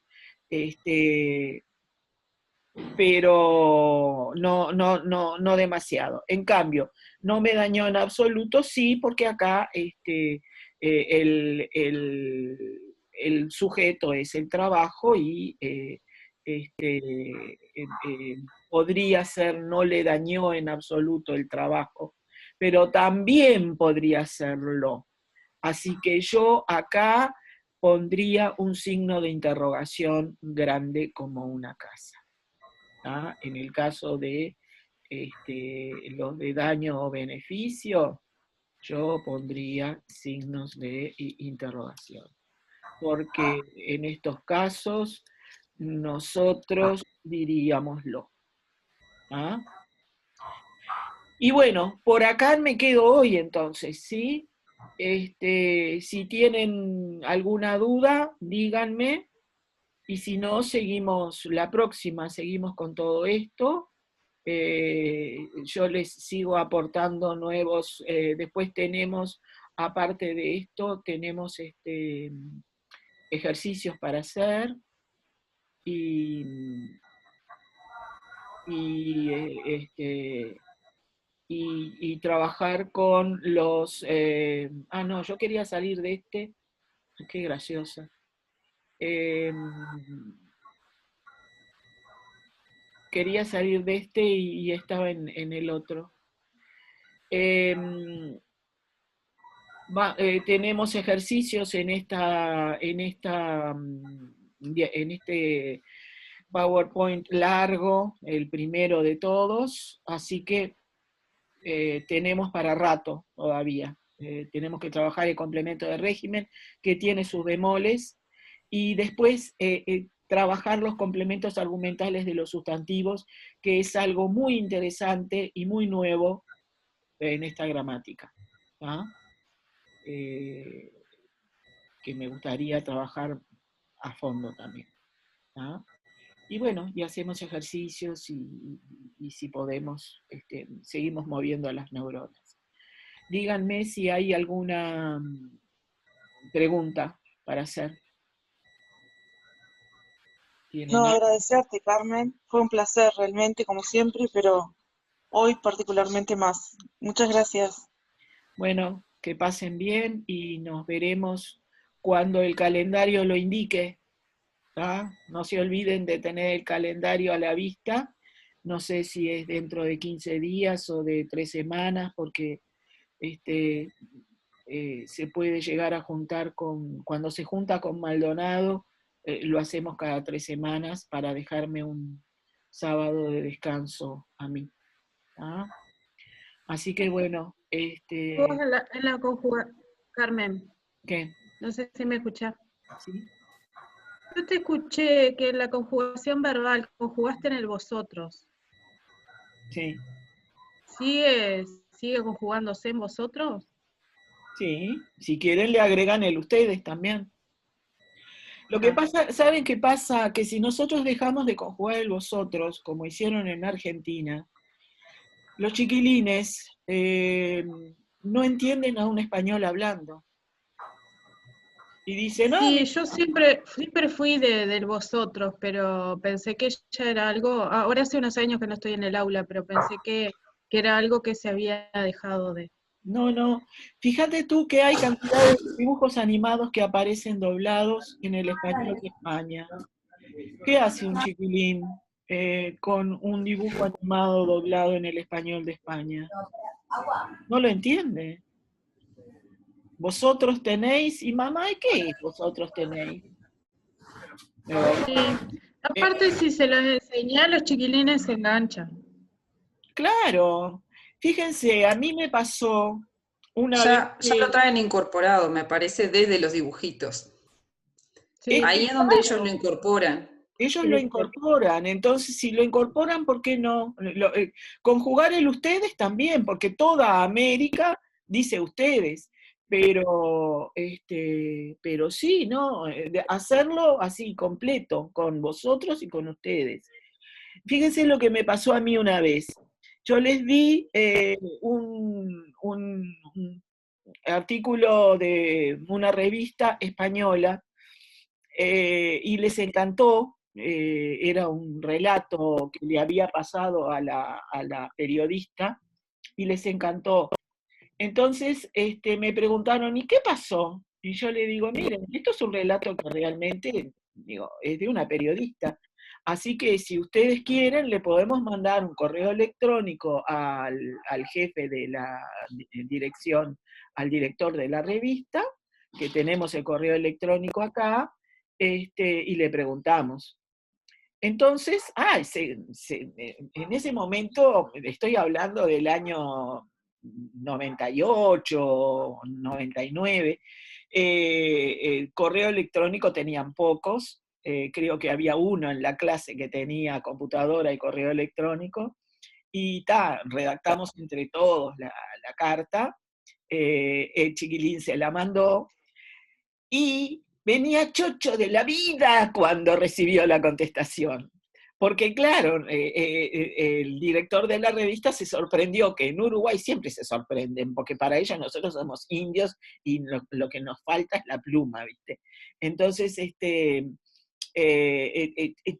Pero no demasiado. En cambio, no me dañó en absoluto, sí, porque acá el sujeto es el trabajo y podría ser no le dañó en absoluto el trabajo, pero también podría serlo. Así que yo acá pondría un signo de interrogación grande como una casa. En el caso de los de daño o beneficio, yo pondría signos de interrogación. Porque en estos casos nosotros diríamos lo. Y bueno, por acá me quedo hoy entonces, ¿sí? Si tienen alguna duda, díganme. Y si no, seguimos la próxima, seguimos con todo esto. yo les sigo aportando nuevos, después tenemos, aparte de esto, tenemos ejercicios para hacer y trabajar con los... no, yo quería salir de este. Qué graciosa. Quería salir de este y estaba en el otro. Tenemos ejercicios en este PowerPoint largo, el primero de todos, así que tenemos para rato todavía. Tenemos que trabajar el complemento de régimen, que tiene sus bemoles, y después trabajar los complementos argumentales de los sustantivos, que es algo muy interesante y muy nuevo en esta gramática. Que me gustaría trabajar a fondo también. Y bueno, y hacemos ejercicios y si podemos, seguimos moviendo a las neuronas. Díganme si hay alguna pregunta para hacer. No, agradecerte, Carmen. Fue un placer realmente, como siempre, pero hoy particularmente más. Muchas gracias. Bueno, que pasen bien y nos veremos cuando el calendario lo indique. No se olviden de tener el calendario a la vista. No sé si es dentro de 15 días o de 3 semanas, porque se puede llegar a juntar cuando se junta con Maldonado, lo hacemos cada 3 semanas para dejarme un sábado de descanso a mí. Así que bueno, Vos en la conjugación, Carmen. ¿Qué? No sé si me escuchás. Sí. Yo te escuché que en la conjugación verbal conjugaste en el vosotros. Sí. ¿Sigue conjugándose en vosotros? Sí, si quieren le agregan el ustedes también. Lo que pasa, ¿saben qué pasa? Que si nosotros dejamos de conjugar el vosotros, como hicieron en Argentina, los chiquilines no entienden a un español hablando. Y dicen, sí, yo siempre fui del vosotros, pero pensé que ya era algo, ahora hace unos años que no estoy en el aula, pero pensé que era algo que se había dejado de... No, fíjate tú que hay cantidad de dibujos animados que aparecen doblados en el español de España. ¿Qué hace un chiquilín con un dibujo animado doblado en el español de España? No lo entiende. Vosotros tenéis, y mamá, ¿y qué vosotros tenéis? Sí. Aparte, si se los enseña, los chiquilines se enganchan. Claro. Fíjense, a mí me pasó una vez Ya lo traen incorporado, me parece, desde los dibujitos. Sí, ahí es donde ellos lo incorporan. Ellos lo incorporan, entonces si lo incorporan, ¿por qué no? Conjugar el ustedes también, porque toda América dice ustedes, pero sí, ¿no? Hacerlo así, completo, con vosotros y con ustedes. Fíjense lo que me pasó a mí una vez. Yo les di un artículo de una revista española y les encantó. Era un relato que le había pasado a la periodista y les encantó. Entonces me preguntaron, ¿y qué pasó? Y yo le digo, miren, esto es un relato que realmente es de una periodista. Así que si ustedes quieren, le podemos mandar un correo electrónico al jefe de la dirección, al director de la revista, que tenemos el correo electrónico acá, y le preguntamos. Entonces, en ese momento, estoy hablando del año 98, 99, el correo electrónico tenían pocos, creo que había uno en la clase que tenía computadora y correo electrónico, y redactamos entre todos la carta, el chiquilín se la mandó, y venía chocho de la vida cuando recibió la contestación, Porque claro, el director de la revista se sorprendió, que en Uruguay siempre se sorprenden, porque para ellos nosotros somos indios y lo que nos falta es la pluma, ¿viste? Entonces,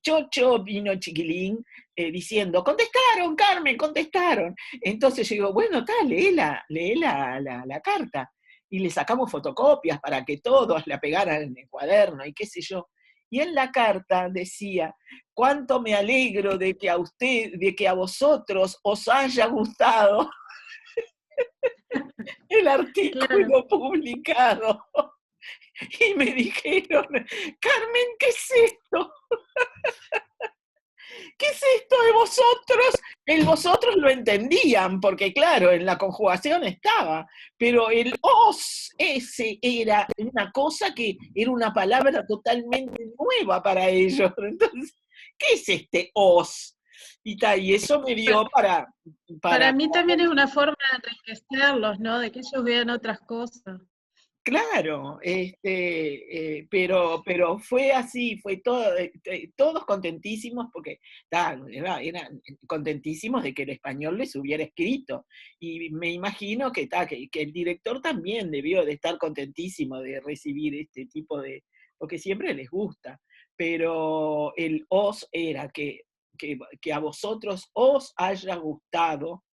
Chocho vino chiquilín diciendo, contestaron, Carmen, contestaron. Entonces yo digo, bueno, lee la carta. Y le sacamos fotocopias para que todos la pegaran en el cuaderno y qué sé yo. Y en la carta decía, cuánto me alegro de que a vosotros os haya gustado el artículo publicado. Y me dijeron, Carmen, ¿qué es esto? ¿Qué es esto de vosotros? El vosotros lo entendían, porque claro, en la conjugación estaba, pero el os, ese era una cosa que era una palabra totalmente nueva para ellos. Entonces, ¿qué es este os? Y eso me dio Para mí también es una forma de enriquecerlos, ¿no? De que ellos vean otras cosas. Claro, pero fue así, fue todos contentísimos porque eran contentísimos de que el español les hubiera escrito. Y me imagino que el director también debió de estar contentísimo de recibir este tipo de, porque siempre les gusta. Pero el os era que a vosotros os haya gustado.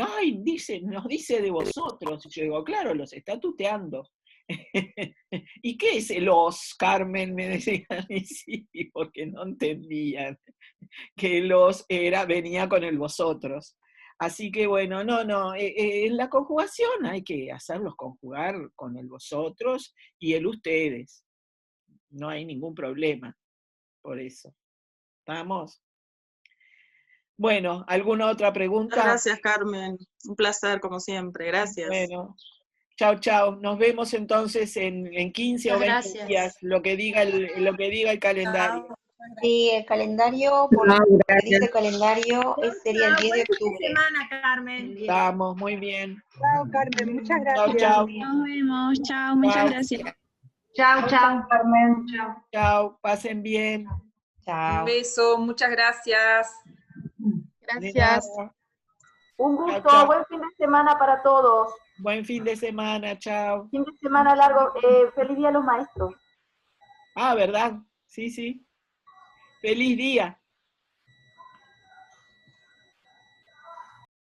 Ay, nos dice de vosotros. Y yo digo, claro, los está tuteando. ¿Y qué es el os, Carmen? Me decían, y sí, porque no entendían que el os venía con el vosotros. Así que bueno, en la conjugación hay que hacerlos conjugar con el vosotros y el ustedes. No hay ningún problema por eso. ¿Estamos? Bueno, ¿alguna otra pregunta? Gracias, Carmen. Un placer, como siempre. Gracias. Bueno, chao. Nos vemos entonces en 15 o 20 días, lo que diga el calendario. Sí, el calendario, por lo que dice el calendario, sería el 10 de octubre. Semana, Carmen. Estamos, muy bien. Chao, Carmen. Muchas gracias. Chao. Nos vemos. Chao, muchas gracias. Chao, Carmen. Chao, pasen bien. Chao. Un beso, muchas gracias. Gracias. Un gusto, Chao. buen fin de semana para todos. Buen fin de semana, chao. Fin de semana largo. Feliz día a los maestros. Ah, ¿verdad? Sí. Feliz día.